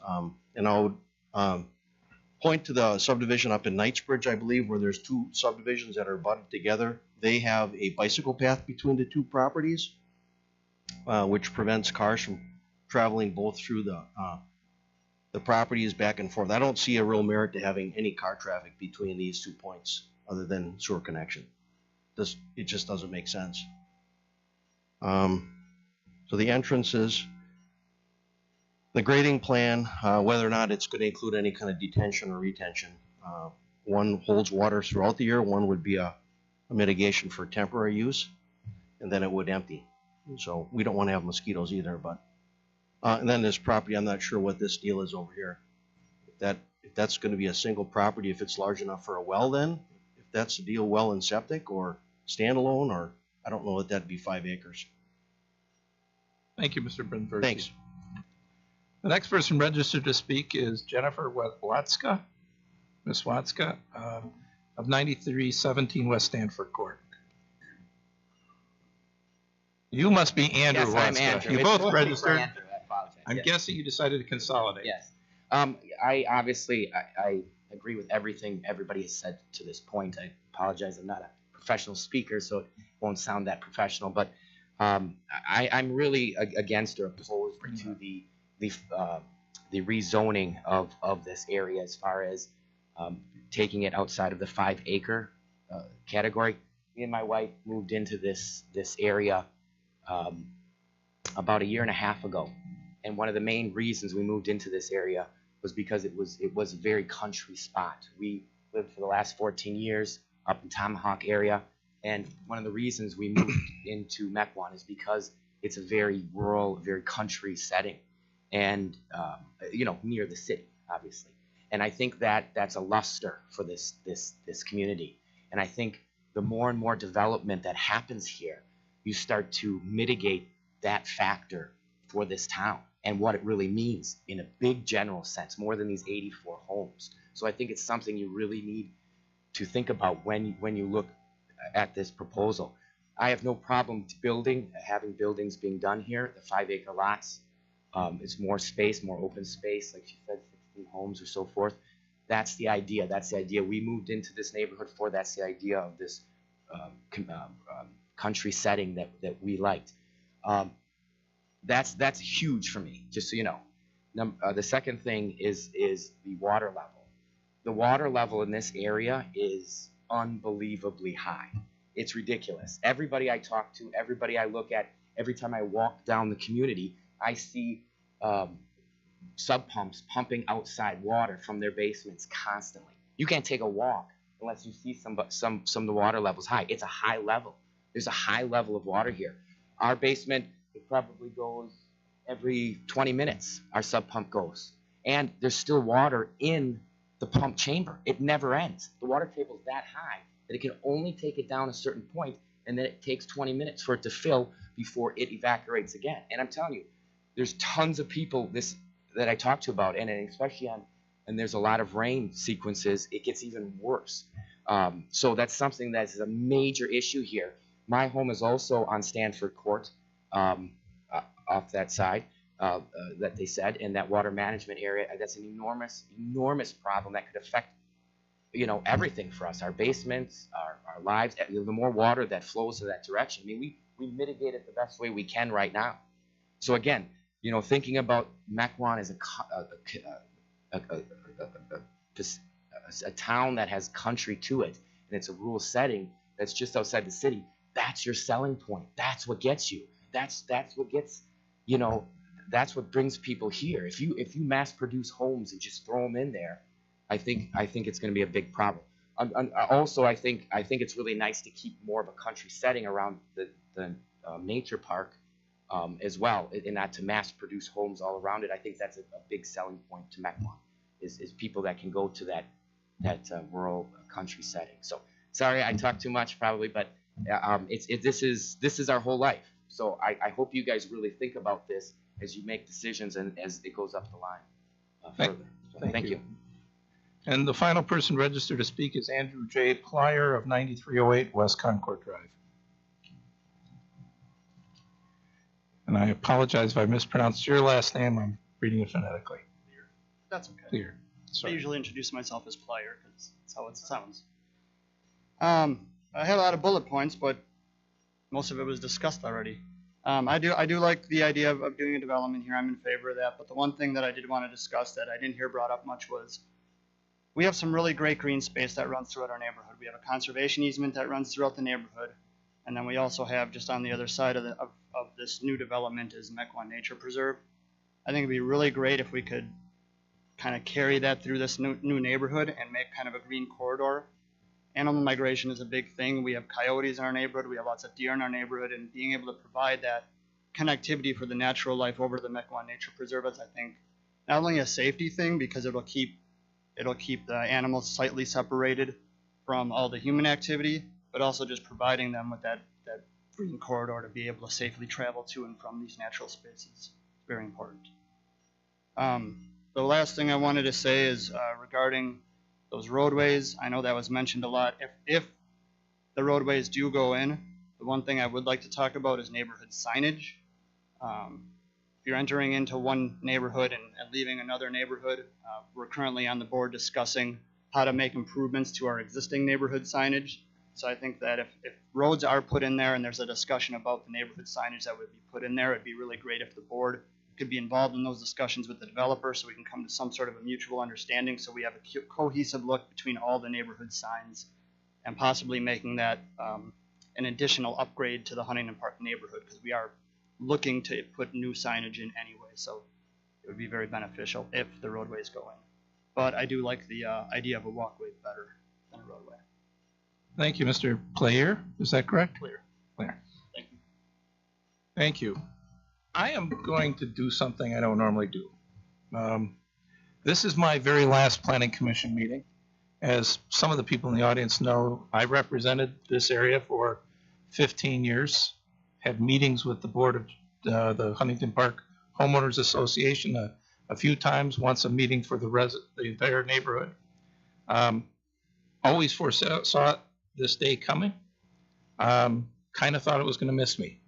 And I would point to the subdivision up in Knightsbridge, I believe, where there's two subdivisions that are butted together. They have a bicycle path between the two properties, which prevents cars from traveling both through the properties back and forth. I don't see a real merit to having any car traffic between these 2 points other than sewer connection. It just doesn't make sense. So the entrances, the grading plan, whether or not it's going to include any kind of detention or retention. One holds water throughout the year, one would be a mitigation for temporary use, and then it would empty. So we don't want to have mosquitoes either, but and then this property, I'm not sure what this deal is over here. If that's going to be a single property, if it's large enough for a well, then if that's the deal, well and septic or standalone, or I don't know if that'd be 5 acres. Thank you, Mr. Brinford. Thanks. The next person registered to speak is Jennifer Watska, Ms. Watska, of 9317 West Stanford Court. You must be Andrew Yes, Watska. I'm Andrew. You It's both supposed to be for registered. Andrew. I apologize. I'm Yes. guessing you decided to consolidate. Yes. I obviously I agree with everything everybody has said to this point. I apologize. I'm not a professional speaker, so it won't sound that professional. But I'm really against or opposed to the rezoning of this area as far as taking it outside of the 5 acre category. Me and my wife moved into this area about a year and a half ago, and one of the main reasons we moved into this area was because it was a very country spot. We lived for the last 14 years up in Tomahawk area, and one of the reasons we moved into Mequon is because it's a very rural, very country setting, and near the city, obviously. And I think that's a luster for this community. And I think the more and more development that happens here, you start to mitigate that factor for this town and what it really means in a big general sense, more than these 84 homes. So I think it's something you really need to think about when you look at this proposal. I have no problem having buildings being done here, the 5 acre lots. It's more space, more open space, like she said, 16 homes or so forth. That's the idea. That's the idea we moved into this neighborhood for. That's the idea of this country setting that we liked. That's huge for me, just so you know. The second thing is the water level. The water level in this area is unbelievably high. It's ridiculous. Everybody I talk to, everybody I look at, every time I walk down the community, I see sub pumps pumping outside water from their basements constantly. You can't take a walk unless you see some of the water levels high. It's a high level. There's a high level of water here. Our basement, it probably goes every 20 minutes, our sub pump goes. And there's still water in the pump chamber. It never ends. The water table's that high that it can only take it down a certain point, and then it takes 20 minutes for it to fill before it evaporates again. And I'm telling you, there's tons of people that I talk to about, and especially and there's a lot of rain sequences, it gets even worse. So that's something that's a major issue here. My home is also on Stanford Court, off that side that they said, in that water management area. That's an enormous problem that could affect, everything for us, our basements, our lives. The more water that flows in that direction, I mean, we mitigate it the best way we can right now. So again, thinking about Mequon as a town that has country to it, and it's a rural setting that's just outside the city. That's your selling point. That's what gets you. That's what gets, that's what brings people here. If you mass produce homes and just throw them in there, I think it's going to be a big problem. Also, I think it's really nice to keep more of a country setting around the nature park as well, and not to mass produce homes all around it. I think that's a big selling point to Mequon, is people that can go to that rural country setting. So sorry I talked too much probably, but this is our whole life. So I hope you guys really think about this as you make decisions and as it goes up the line further. So, thank you. And the final person registered to speak is Andrew J. Plyer of 9308 West Concord Drive. And I apologize if I mispronounced your last name. I'm reading it phonetically. That's okay. Clear. I Sorry. usually introduce myself as Plyer because that's how it sounds. I had a lot of bullet points, but most of it was discussed already. I do like the idea of doing a development here. I'm in favor of that. But the one thing that I did want to discuss that I didn't hear brought up much was we have some really great green space that runs throughout our neighborhood. We have a conservation easement that runs throughout the neighborhood. And then we also have just on the other side of this new development is Mequon Nature Preserve. I think it'd be really great if we could kind of carry that through this new neighborhood and make kind of a green corridor. Animal migration is a big thing. We have coyotes in our neighborhood. We have lots of deer in our neighborhood, and being able to provide that connectivity for the natural life over the Mequon Nature Preserve is, I think, not only a safety thing because it'll keep the animals slightly separated from all the human activity, but also just providing them with that green corridor to be able to safely travel to and from these natural spaces. Very important. The last thing I wanted to say is regarding those roadways. I know that was mentioned a lot. If the roadways do go in, the one thing I would like to talk about is neighborhood signage. If you're entering into one neighborhood and leaving another neighborhood, we're currently on the board discussing how to make improvements to our existing neighborhood signage. So I think that if roads are put in there and there's a discussion about the neighborhood signage that would be put in there, it'd be really great if the board could be involved in those discussions with the developer so we can come to some sort of a mutual understanding so we have a cohesive look between all the neighborhood signs and possibly making that an additional upgrade to the Huntington Park neighborhood because we are looking to put new signage in anyway, so it would be very beneficial if the roadways go in. But I do like the idea of a walkway better than a roadway. Thank you, Mr. Player. Is that correct? Clear. Clear. Thank you. Thank you. I am going to do something I don't normally do. This is my very last Planning Commission meeting. As some of the people in the audience know, I represented this area for 15 years, had meetings with the board of the Huntington Park Homeowners Association a few times, once a meeting for the entire neighborhood. Always foresaw this day coming. Kind of thought it was going to miss me.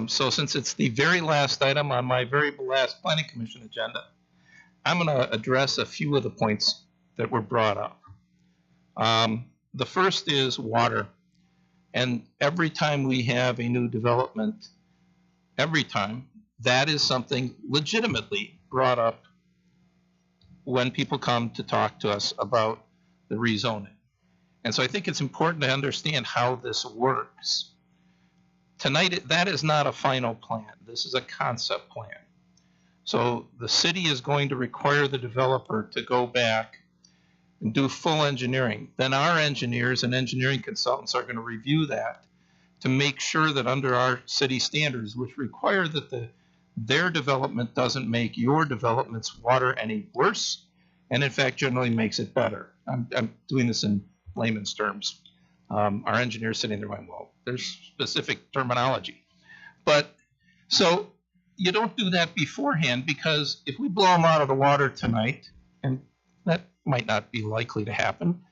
So since it's the very last item on my very last Planning Commission agenda, I'm going to address a few of the points that were brought up. The first is water. And every time we have a new development, that is something legitimately brought up when people come to talk to us about the rezoning. And so I think it's important to understand how this works. Tonight, that is not a final plan. This is a concept plan. So the city is going to require the developer to go back and do full engineering. Then our engineers and engineering consultants are going to review that to make sure that under our city standards, which require that their development doesn't make your development's water any worse, and in fact generally makes it better. I'm doing this in layman's terms. Our engineers sitting there going, well, there's specific terminology. But so you don't do that beforehand, because if we blow them out of the water tonight, and that might not be likely to happen,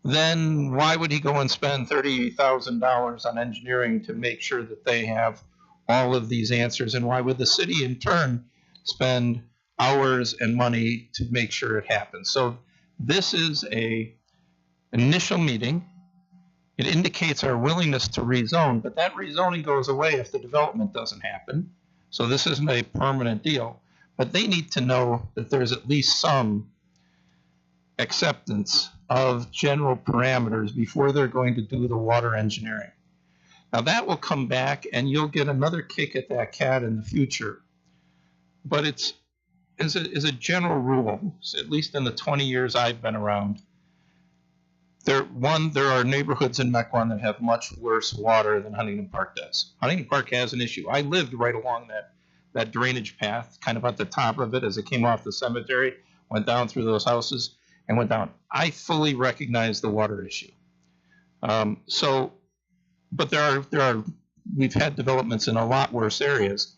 then why would he go and spend $30,000 on engineering to make sure that they have all of these answers? And why would the city in turn spend hours and money to make sure it happens? So this is an initial meeting. It indicates our willingness to rezone, but that rezoning goes away if the development doesn't happen. So this isn't a permanent deal, but they need to know that there's at least some acceptance of general parameters before they're going to do the water engineering. Now that will come back and you'll get another kick at that cat in the future. But it's as a general rule, at least in the 20 years I've been around, there are neighborhoods in Mequon that have much worse water than Huntington Park does. Huntington Park has an issue. I lived right along that drainage path, kind of at the top of it as it came off the cemetery, went down through those houses and went down. I fully recognize the water issue. But there are, we've had developments in a lot worse areas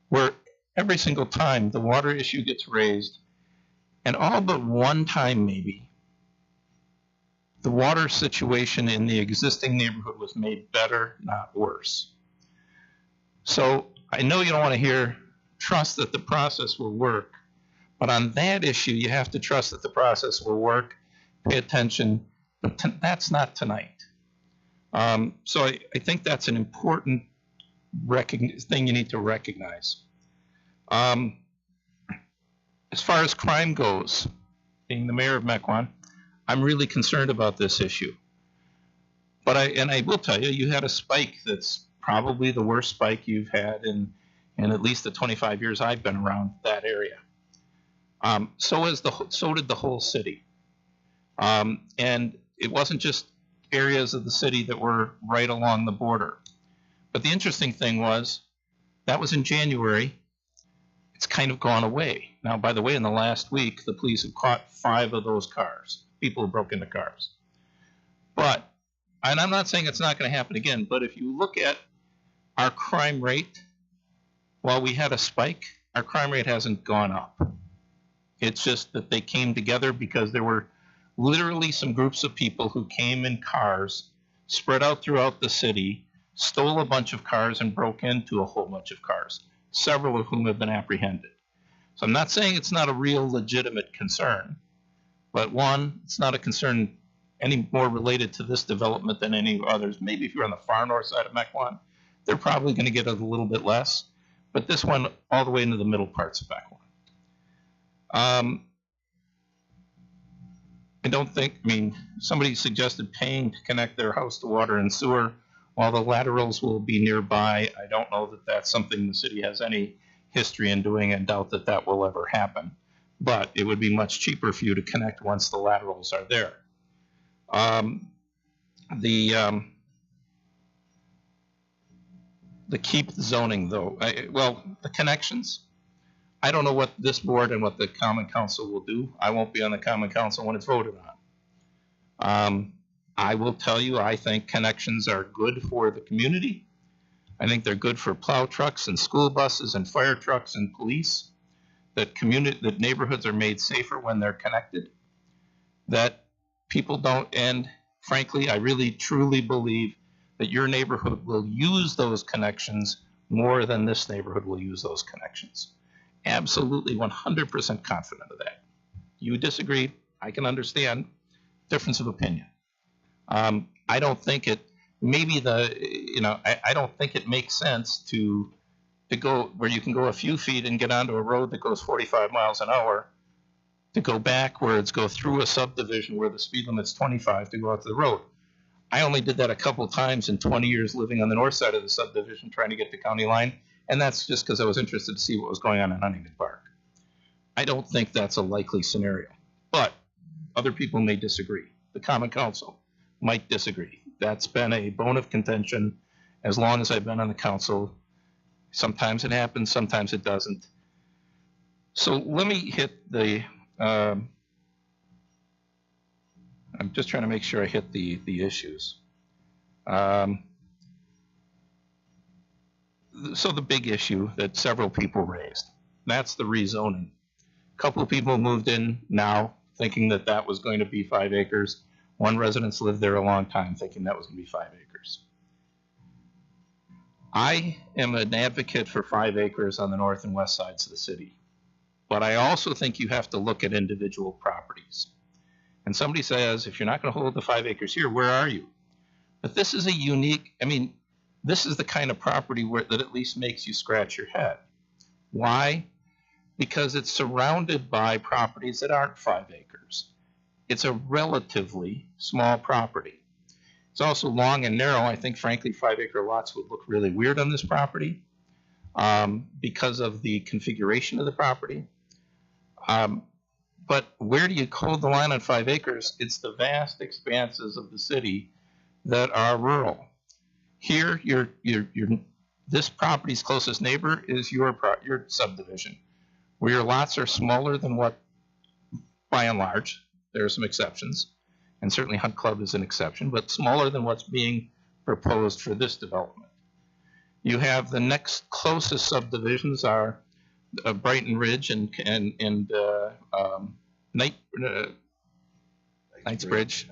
where every single time the water issue gets raised, and all but one time maybe, the water situation in the existing neighborhood was made better, not worse. So I know you don't want to hear trust that the process will work, but on that issue, you have to trust that the process will work, pay attention, but that's not tonight. So I think that's an important thing you need to recognize. As far as crime goes, being the mayor of Mequon, I'm really concerned about this issue. But I will tell you, you had a spike that's probably the worst spike you've had in at least the 25 years I've been around that area. So did the whole city. And it wasn't just areas of the city that were right along the border. But the interesting thing was, that was in January. It's kind of gone away. Now, by the way, in the last week, the police have caught 5 of those cars, people who broke into cars. But, and I'm not saying it's not going to happen again, but if you look at our crime rate, while we had a spike, our crime rate hasn't gone up. It's just that they came together because there were literally some groups of people who came in cars, spread out throughout the city, stole a bunch of cars and broke into a whole bunch of cars, several of whom have been apprehended. So I'm not saying it's not a real legitimate concern, but one, it's not a concern any more related to this development than any others. Maybe if you're on the far north side of Mequon, they're probably going to get a little bit less, but this one all the way into the middle parts of Mequon. I don't think, I mean, somebody suggested paying to connect their house to water and sewer while the laterals will be nearby. I don't know that that's something the city has any history in doing, and doubt that that will ever happen. But it would be much cheaper for you to connect once the laterals are there. The keep zoning, though, well, the connections, I don't know what this board and what the Common Council will do. I won't be on the Common Council when it's voted on. I will tell you, I think connections are good for the community. I think they're good for plow trucks and school buses and fire trucks and police. That neighborhoods are made safer when they're connected. That people don't, and frankly, I really truly believe that your neighborhood will use those connections more than this neighborhood will use those connections. Absolutely 100% confident of that. You disagree, I can understand. Difference of opinion. I don't think it, maybe I don't think it makes sense to go where you can go a few feet and get onto a road that goes 45 miles an hour, to go backwards, go through a subdivision where the speed limit's 25 to go out to the road. I only did that a couple times in 20 years living on the north side of the subdivision trying to get to county line, and that's just because I was interested to see what was going on in Huntington Park. I don't think that's a likely scenario, but other people may disagree. The Common Council might disagree. That's been a bone of contention as long as I've been on the council. Sometimes it happens, sometimes it doesn't. So let me hit the, I'm just trying to make sure I hit the issues. So the big issue that several people raised, that's the rezoning. A couple of people moved in now thinking that that was going to be 5 acres. One resident's lived there a long time thinking that was going to be 5 acres. I am an advocate for 5 acres on the north and west sides of the city. But I also think you have to look at individual properties. And somebody says, if you're not going to hold the 5 acres here, where are you? But this is a unique, I mean, this is the kind of property that at least makes you scratch your head. Why? Because it's surrounded by properties that aren't 5 acres. It's a relatively small property. It's also long and narrow. I think, frankly, 5-acre lots would look really weird on this property because of the configuration of the property. But where do you hold the line on 5 acres? It's the vast expanses of the city that are rural. Here, this property's closest neighbor is your subdivision, where your lots are smaller than what by and large. There are some exceptions, and certainly Hunt Club is an exception, but smaller than what's being proposed for this development. You have the next closest subdivisions are Brighton Ridge and Knightsbridge.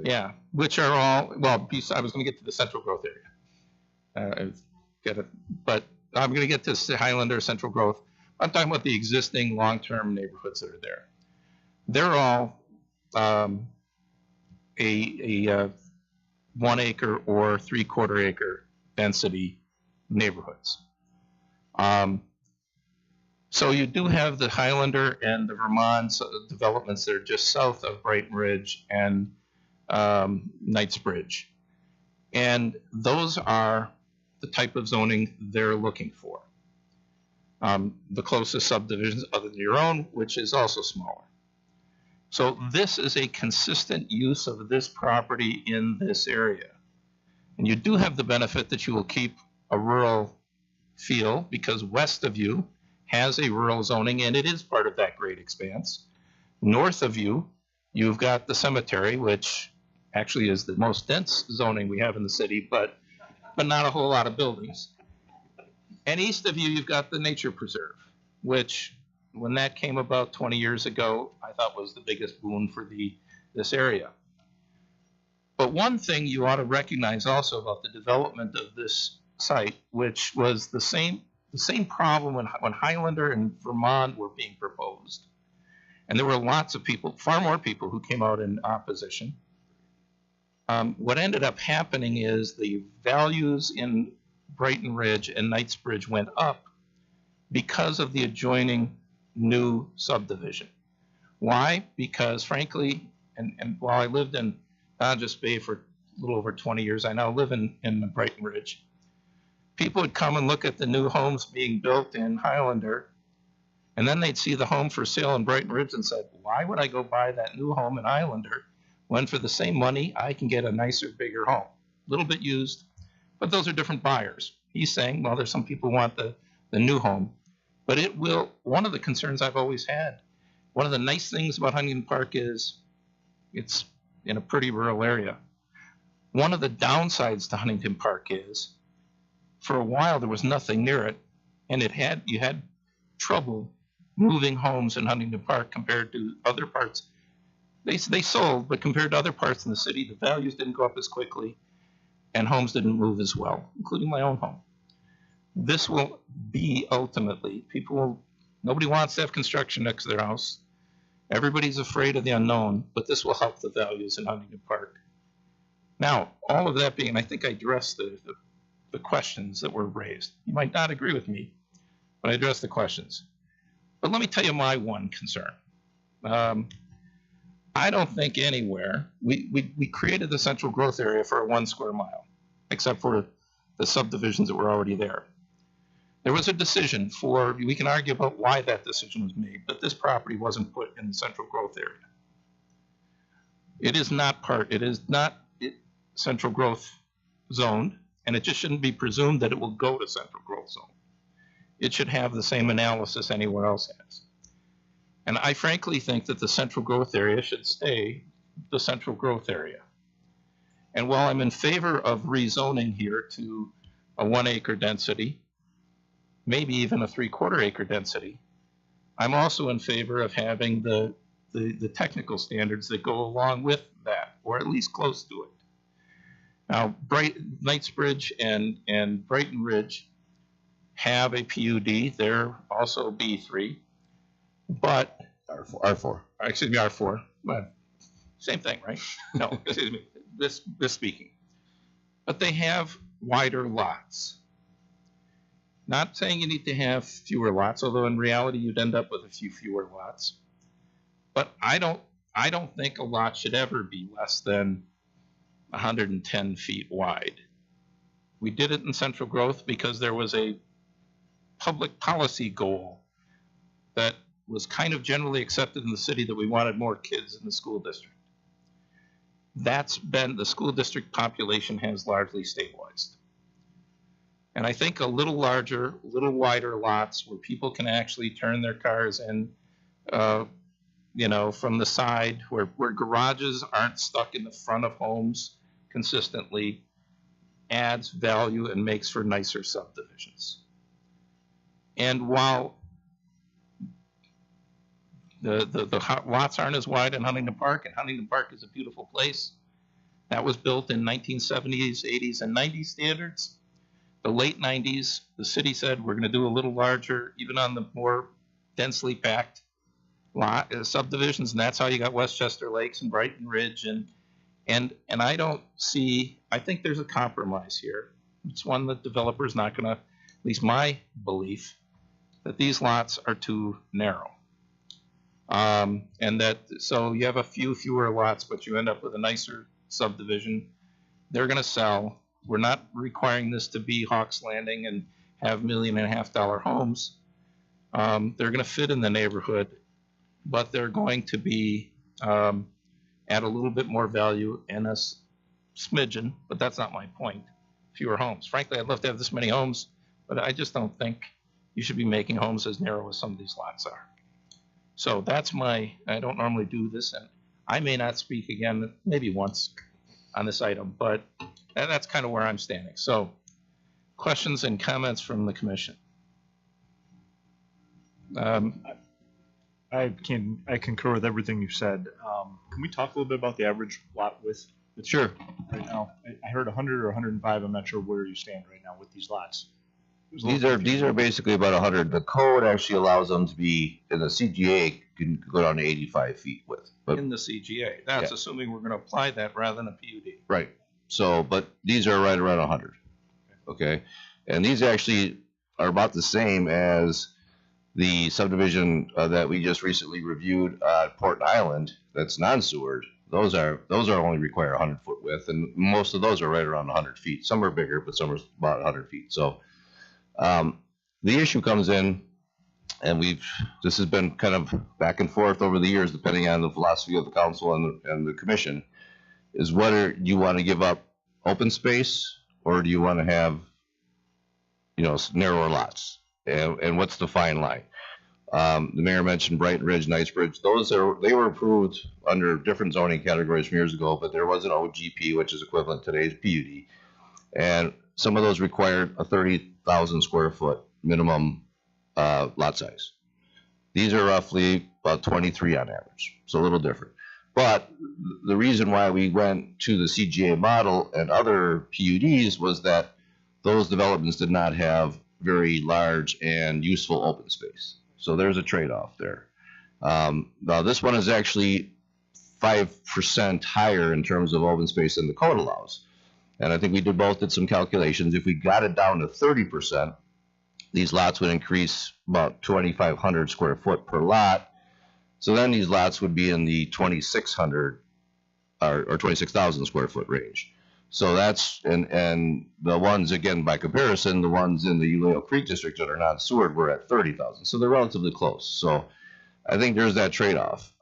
Yeah, which are all, well, I was going to get to the central growth area. But I'm going to get to Highlander, central growth. I'm talking about the existing long-term neighborhoods that are there. They're all a 1 acre or 3/4 acre density neighborhoods. So you do have the Highlander and the Vermont developments that are just south of Brighton Ridge and Knightsbridge. And those are the type of zoning they're looking for. The closest subdivisions other than your own, which is also smaller. So this is a consistent use of this property in this area. And you do have the benefit that you will keep a rural feel because west of you has a rural zoning and it is part of that great expanse. North of you, you've got the cemetery, which actually is the most dense zoning we have in the city, but not a whole lot of buildings. And east of you, you've got the nature preserve, which when that came about 20 years ago, I thought was the biggest boon for this area. But one thing you ought to recognize also about the development of this site, which was the same problem when Highlander and Vermont were being proposed. And there were lots of people, far more people who came out in opposition. What ended up happening is the values in Brighton Ridge and Knightsbridge went up because of the adjoining new subdivision. Why? Because frankly, and while I lived in Dodges Bay for a little over 20 years, I now live in Brighton Ridge. People would come and look at the new homes being built in Highlander, and then they'd see the home for sale in Brighton Ridge and said, why would I go buy that new home in Highlander when for the same money I can get a nicer, bigger home? A little bit used, but those are different buyers. He's saying, well, there's some people who want the new home, but it will, one of the concerns I've always had, one of the nice things about Huntington Park is it's in a pretty rural area. One of the downsides to Huntington Park is for a while there was nothing near it, and you had trouble moving homes in Huntington Park compared to other parts. They sold, but compared to other parts in the city, the values didn't go up as quickly, and homes didn't move as well, including my own home. This will be ultimately, nobody wants to have construction next to their house. Everybody's afraid of the unknown, but this will help the values in Huntington Park. Now, all of that being, and I think I addressed the questions that were raised. You might not agree with me, but I addressed the questions. But let me tell you my one concern. I don't think anywhere, we created the central growth area for a 1 square mile, except for the subdivisions that were already there. There was a decision we can argue about why that decision was made, but this property wasn't put in the central growth area. It is not central growth zoned, and it just shouldn't be presumed that it will go to central growth zone. It should have the same analysis anywhere else has. And I frankly think that the central growth area should stay the central growth area. And while I'm in favor of rezoning here to a 1 acre density, maybe even a 3/4 acre density, I'm also in favor of having the technical standards that go along with that, or at least close to it. Now, Knightsbridge and Brighton Ridge have a PUD. They're also B3, but R4. Excuse me, R4. But same thing, right? No, excuse me. This speaking. But they have wider lots. Not saying you need to have fewer lots, although in reality you'd end up with a few fewer lots. But I don't think a lot should ever be less than 110 feet wide. We did it in central growth because there was a public policy goal that was kind of generally accepted in the city that we wanted more kids in the school district. The school district population has largely stabilized. And I think a little larger, a little wider lots where people can actually turn their cars in from the side where garages aren't stuck in the front of homes consistently adds value and makes for nicer subdivisions. And while the lots aren't as wide in Huntington Park, and Huntington Park is a beautiful place, that was built in 1970s, 80s, and 90s standards. The late 90s, the city said we're going to do a little larger, even on the more densely packed subdivisions, and that's how you got Westchester Lakes and Brighton Ridge, and I don't see. I think there's a compromise here. It's one that developers not going to, at least my belief, that these lots are too narrow, and that so you have fewer lots, but you end up with a nicer subdivision. They're going to sell. We're not requiring this to be Hawks Landing and have $1.5 million homes. They're going to fit in the neighborhood, but they're going to be add a little bit more value and a smidgen, but that's not my point. Fewer homes. Frankly, I'd love to have this many homes, but I just don't think you should be making homes as narrow as some of these lots are. So that's I don't normally do this, and I may not speak again, maybe once on this item, but that's kind of where I'm standing. So questions and comments from the commission? I concur with everything you said. Can we talk a little bit about the average lot width? Sure. Right now, I heard 100 or 105. I'm not sure where you stand right now with these lots. These are basically about 100. The code actually allows them to be, in the CGA, can go down to 85 feet width. But in the CGA, that's assuming we're going to apply that rather than a PUD. Right. So, but these are right around 100. Okay. And these actually are about the same as the subdivision that we just recently reviewed at Port Island. That's non-sewered. Those are only require 100-foot width, and most of those are right around 100 feet. Some are bigger, but some are about 100 feet. So the issue comes in, and this has been kind of back and forth over the years, depending on the philosophy of the council and the commission, is whether you want to give up open space or do you want to have, narrower lots, and what's the fine line? The mayor mentioned Brighton Ridge, Knightsbridge. They were approved under different zoning categories from years ago, but there was an OGP, which is equivalent to today's PUD, and some of those required a 30,000 square foot minimum lot size. These are roughly about 23 on average, so a little different. But the reason why we went to the CGA model and other PUDs was that those developments did not have very large and useful open space. So there's a trade-off there. Now this one is actually 5% higher in terms of open space than the code allows. And I think we did some calculations. If we got it down to 30%, these lots would increase about 2,500 square foot per lot. So then these lots would be in the 2,600 or 26,000 square foot range. So that's, and the ones, again, by comparison, the ones in the Uleo Creek district that are not sewered were at 30,000. So they're relatively close. So I think there's that trade-off.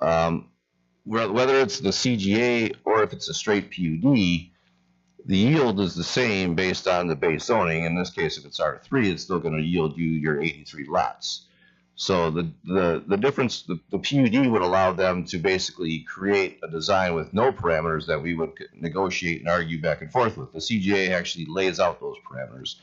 Whether it's the CGA or if it's a straight PUD, the yield is the same based on the base zoning. In this case, if it's R3, it's still going to yield you your 83 lots. So the difference, the PUD would allow them to basically create a design with no parameters that we would negotiate and argue back and forth with. The CGA actually lays out those parameters.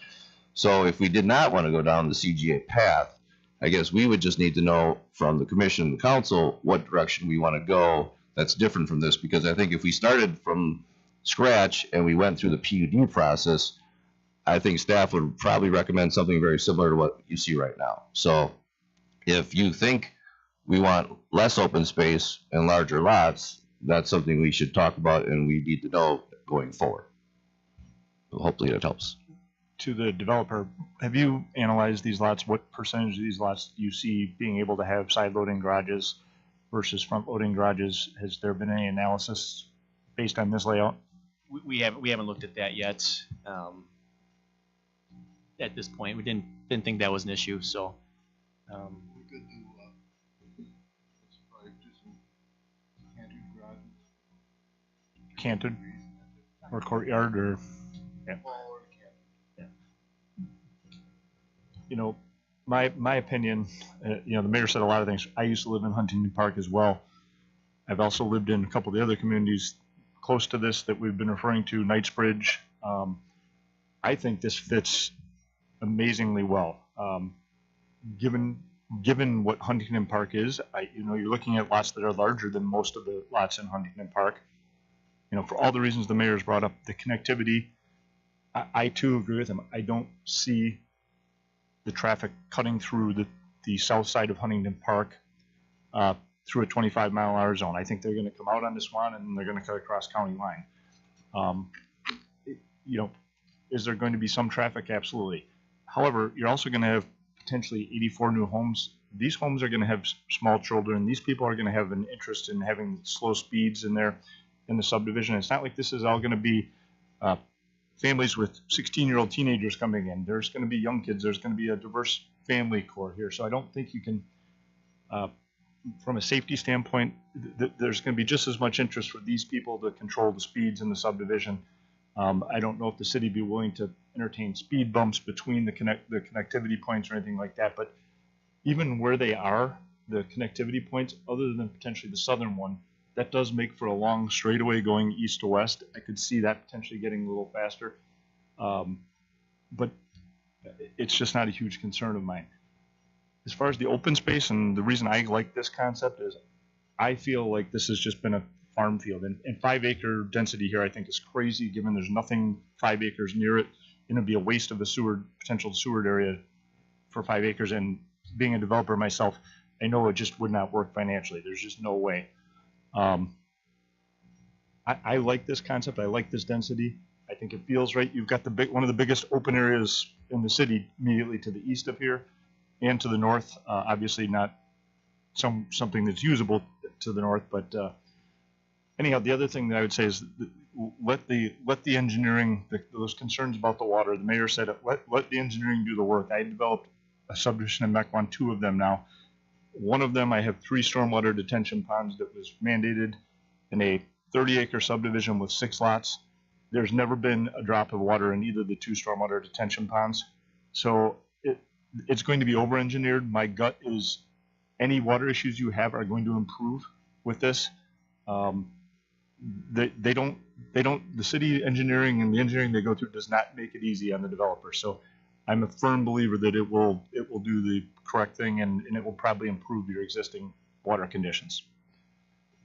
So if we did not want to go down the CGA path, I guess we would just need to know from the commission and the council what direction we want to go that's different from this. Because I think if we started from scratch and we went through the PUD process, I think staff would probably recommend something very similar to what you see right now. So if you think we want less open space and larger lots, that's something we should talk about and we need to know going forward. So hopefully that helps. To the developer, have you analyzed these lots? What percentage of these lots do you see being able to have side loading garages versus front loading garages? Has there been any analysis based on this layout? We haven't looked at that yet. At this point, we didn't think that was an issue. So we could do probably do some canted garages. Canted or courtyard or yeah. My opinion, the mayor said a lot of things. I used to live in Huntington Park as well. I've also lived in a couple of the other communities close to this that we've been referring to, Knightsbridge. I think this fits amazingly well. Given what Huntington Park is, you're looking at lots that are larger than most of the lots in Huntington Park. For all the reasons the mayor's brought up, the connectivity, I too agree with him. I don't see the traffic cutting through the south side of Huntington Park through a 25-mile-an-hour zone. I think they're going to come out on the Swan and they're going to cut across county line. Is there going to be some traffic? Absolutely. However, you're also going to have potentially 84 new homes. These homes are going to have small children. These people are going to have an interest in having slow speeds in the subdivision. It's not like this is all going to be families with 16-year-old teenagers coming in. There's going to be young kids. There's going to be a diverse family core here. So I don't think you can, from a safety standpoint, there's going to be just as much interest for these people to control the speeds in the subdivision. I don't know if the city would be willing to entertain speed bumps between the connectivity points or anything like that, but even where they are, the connectivity points, other than potentially the southern one, that does make for a long straightaway going east to west. I could see that potentially getting a little faster, but it's just not a huge concern of mine. As far as the open space, and the reason I like this concept is I feel like this has just been a farm field, and 5-acre density here I think is crazy, given there's nothing 5 acres near it. It'd be a waste of a potential sewer area for 5 acres, and being a developer myself, I know it just would not work financially. There's just no way. I like this concept. I like this density. I think it feels right. You've got one of the biggest open areas in the city immediately to the east of here and to the north. Obviously not something that's usable to the north, but anyhow, the other thing that I would say is let the engineering, those concerns about the water, the mayor said, let the engineering do the work. I developed a subdivision in Mequon, 2 of them now. One of them, I have 3 stormwater detention ponds that was mandated in a 30-acre subdivision with 6 lots. There's never been a drop of water in either of the 2 stormwater detention ponds. So it's going to be over-engineered. My gut is any water issues you have are going to improve with this. The city engineering and the engineering they go through does not make it easy on the developer. So I'm a firm believer that it will do the correct thing, and it will probably improve your existing water conditions.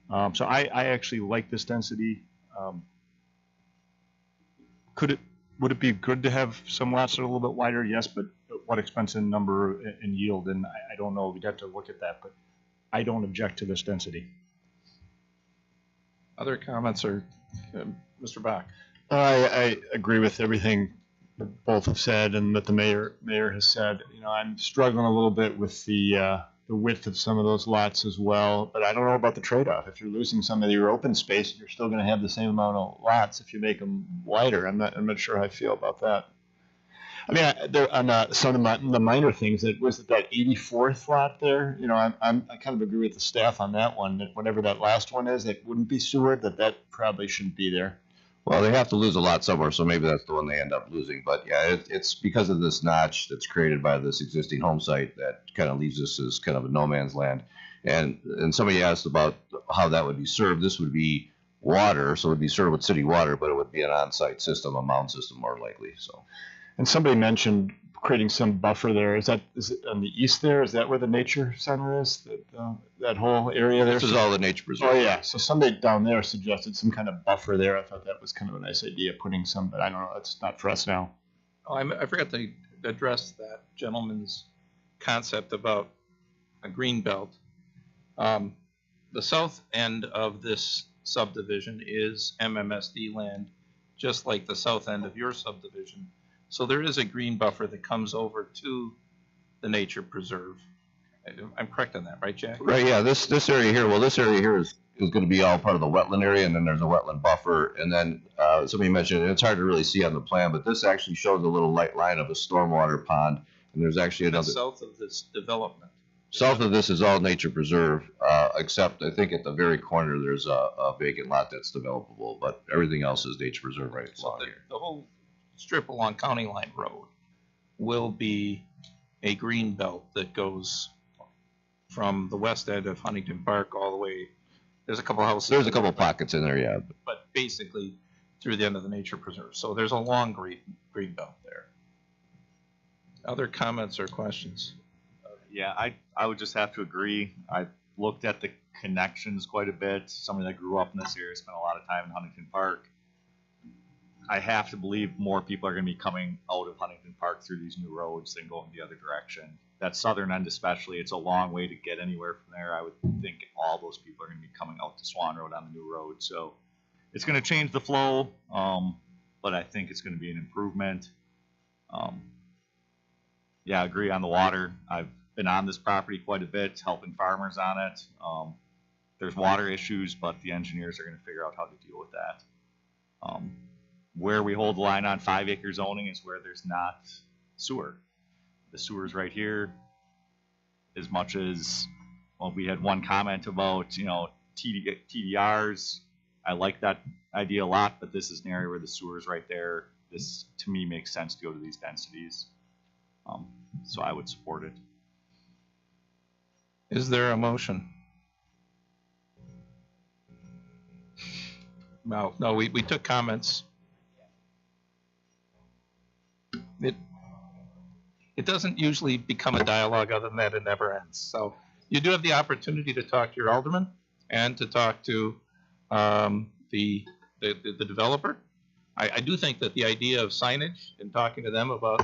So I actually like this density. Would it be good to have some lots that are a little bit wider? Yes, but at what expense in number and yield? And I don't know. We'd have to look at that, but I don't object to this density. Other comments, or Mr. Bach? I agree with everything that both have said and that the mayor has said. I'm struggling a little bit with the width of some of those lots as well, but I don't know about the trade-off. If you're losing some of your open space, you're still going to have the same amount of lots if you make them wider. I'm not sure how I feel about that. I mean, there on some of the minor things. That 84th lot there. I kind of agree with the staff on that one. That whatever that last one is, it wouldn't be sewered. That probably shouldn't be there. Well, they have to lose a lot somewhere, so maybe that's the one they end up losing. But yeah, it's because of this notch that's created by this existing home site that kind of leaves us as kind of a no man's land. And somebody asked about how that would be served. This would be water, so it would be served with city water, but it would be an on-site system, a mound system more likely. So. And somebody mentioned creating some buffer there. Is it on the east there? Is that where the nature center is? That whole area there? This is all the nature preserve. Oh yeah. So somebody down there suggested some kind of buffer there. I thought that was kind of a nice idea, putting some, but I don't know. That's not for us now. Oh, I forgot to address that gentleman's concept about a green belt. The south end of this subdivision is MMSD land, just like the south end of your subdivision. So there is a green buffer that comes over to the nature preserve. I'm correct on that, right, Jack? Right, yeah. This area here, well, this area here is going to be all part of the wetland area, and then there's a wetland buffer. And then somebody mentioned, and it's hard to really see on the plan, but this actually shows a little light line of a stormwater pond. And there's actually another. South of this development. South of this is all nature preserve, except I think at the very corner there's a vacant lot that's developable, but everything else is nature preserve right along here. The whole strip along County Line Road will be a green belt that goes from the west end of Huntington Park all the way There's a couple houses. There's a couple pockets in there, yeah. But basically through the end of the nature preserve. So there's a long green belt there. Other comments or questions? Yeah, I would just have to agree. I looked at the connections quite a bit. Somebody that grew up in this area, spent a lot of time in Huntington Park. I have to believe more people are going to be coming out of Huntington Park through these new roads than going the other direction. That southern end especially, it's a long way to get anywhere from there. I would think all those people are going to be coming out to Swan Road on the new road. So it's going to change the flow, but I think it's going to be an improvement. Yeah, I agree on the water. I've been on this property quite a bit, helping farmers on it. There's water issues, but the engineers are going to figure out how to deal with that. Where we hold the line on 5-acre zoning is where there's not sewer. The sewer's right here. As much as, well, we had one comment about, TDRs. I like that idea a lot, but this is an area where the sewer's right there. This, to me, makes sense to go to these densities. So I would support it. Is there a motion? No, we took comments. It doesn't usually become a dialogue other than that it never ends. So you do have the opportunity to talk to your alderman and to talk to the developer. I do think that the idea of signage and talking to them about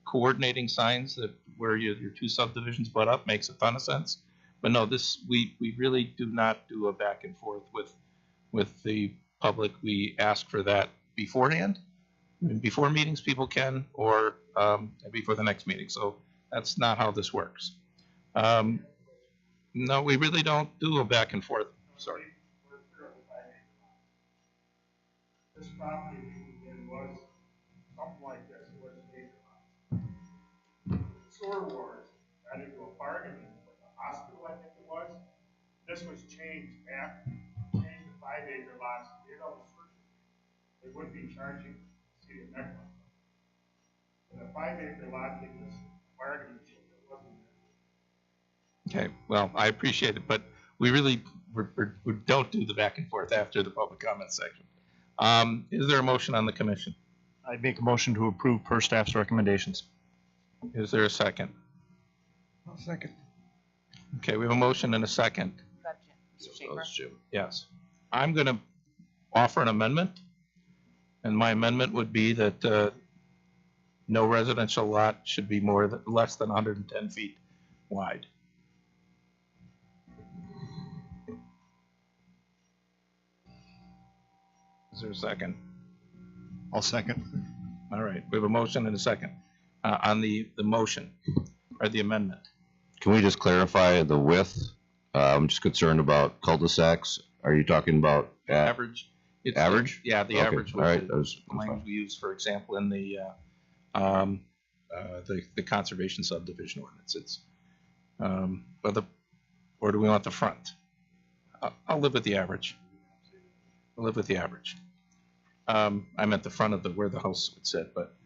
coordinating signs that where your two subdivisions butt up makes a ton of sense. But no, we really do not do a back and forth with the public. We ask for that beforehand. Before meetings, people can, or before the next meeting. So that's not how this works. No, we really don't do a back and forth. Sorry. This property was something like this. It was sewer wars got into a bargain with the hospital, I think it was. This was changed back, changed to 5-acre lots. They would be charging the city of Mequon. And a 5-acre lot, it was bargaining chip. It wasn't there. Okay, well, I appreciate it, but we really we don't do the back and forth after the public comment section. Is there a motion on the commission? I'd make a motion to approve per staff's recommendations. Is there a second? I'll second. Okay, we have a motion and a second. Yes. I'm going to offer an amendment, and my amendment would be that no residential lot should be less than 110 feet wide. Is there a second? I'll second. All right, we have a motion and a second on the motion or the amendment. Can we just clarify the width? I'm just concerned about cul-de-sacs. Are you talking about Average? average? Yeah, the Okay, average all right, was the language we use, for example, in the conservation subdivision ordinance. It's or do we want the front? I'll live with the average. I'll live with the average. I meant the front of where the house would sit, but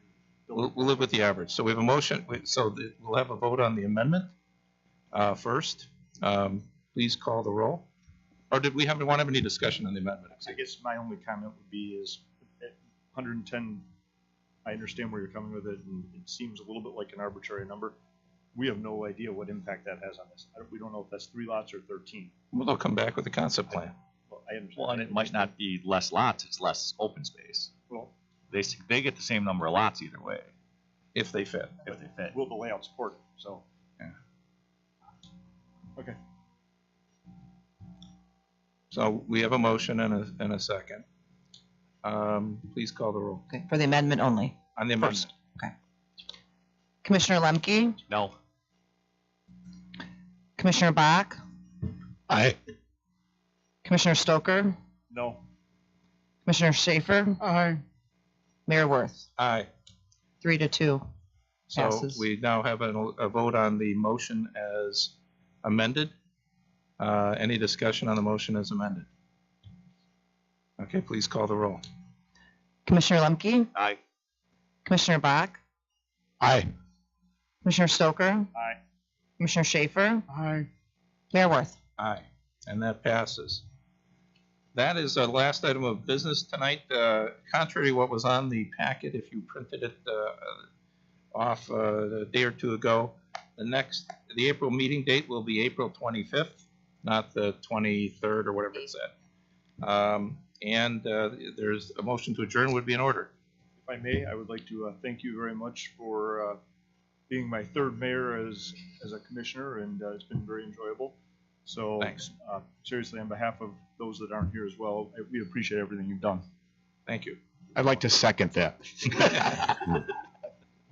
we'll live with the average. So we have a motion. We'll have a vote on the amendment first. Please call the roll. Or did we want to have any discussion on the amendment? I guess my only comment would be is at 110, I understand where you're coming with it, and it seems a little bit like an arbitrary number. We have no idea what impact that has on this. We don't know if that's 3 lots or 13. Well, they'll come back with a concept plan. I understand. Well, and it might not be less lots, it's less open space. Well, they get the same number of lots either way. If they fit. If they fit. will the layout support it? So. Yeah. Okay. So we have a motion and a second. Please call the roll. Okay, for the amendment only. On the amendment. First. Okay. Commissioner Lemke, No. Commissioner Bach, Aye. Commissioner Stoker, No. Commissioner Schaefer, Aye. Mayor Worth. Aye. 3-2. So Passes. we now have a vote on the motion as amended. Any discussion on the motion as amended? Okay, please call the roll. Commissioner Lemke, Aye. Commissioner Bach, Aye. Commissioner Stoker, Aye. Commissioner Schaefer, Aye. Mayor Worth. Aye. And that passes. That is the last item of business tonight. Contrary to what was on the packet, if you printed it off a day or two ago, the April meeting date will be April 25th, not the 23rd or whatever it's at. And there's a motion to adjourn would be in order. If I may, I would like to thank you very much for being my third mayor as a commissioner, and it's been very enjoyable. So Thanks. Seriously, on behalf of those that aren't here as well, we appreciate everything you've done. Thank you. I'd like to second that.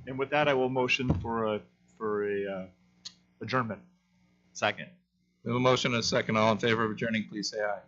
And with that, I will motion for a adjournment. Second. We have a motion and a second. All in favor of adjourning, please say aye.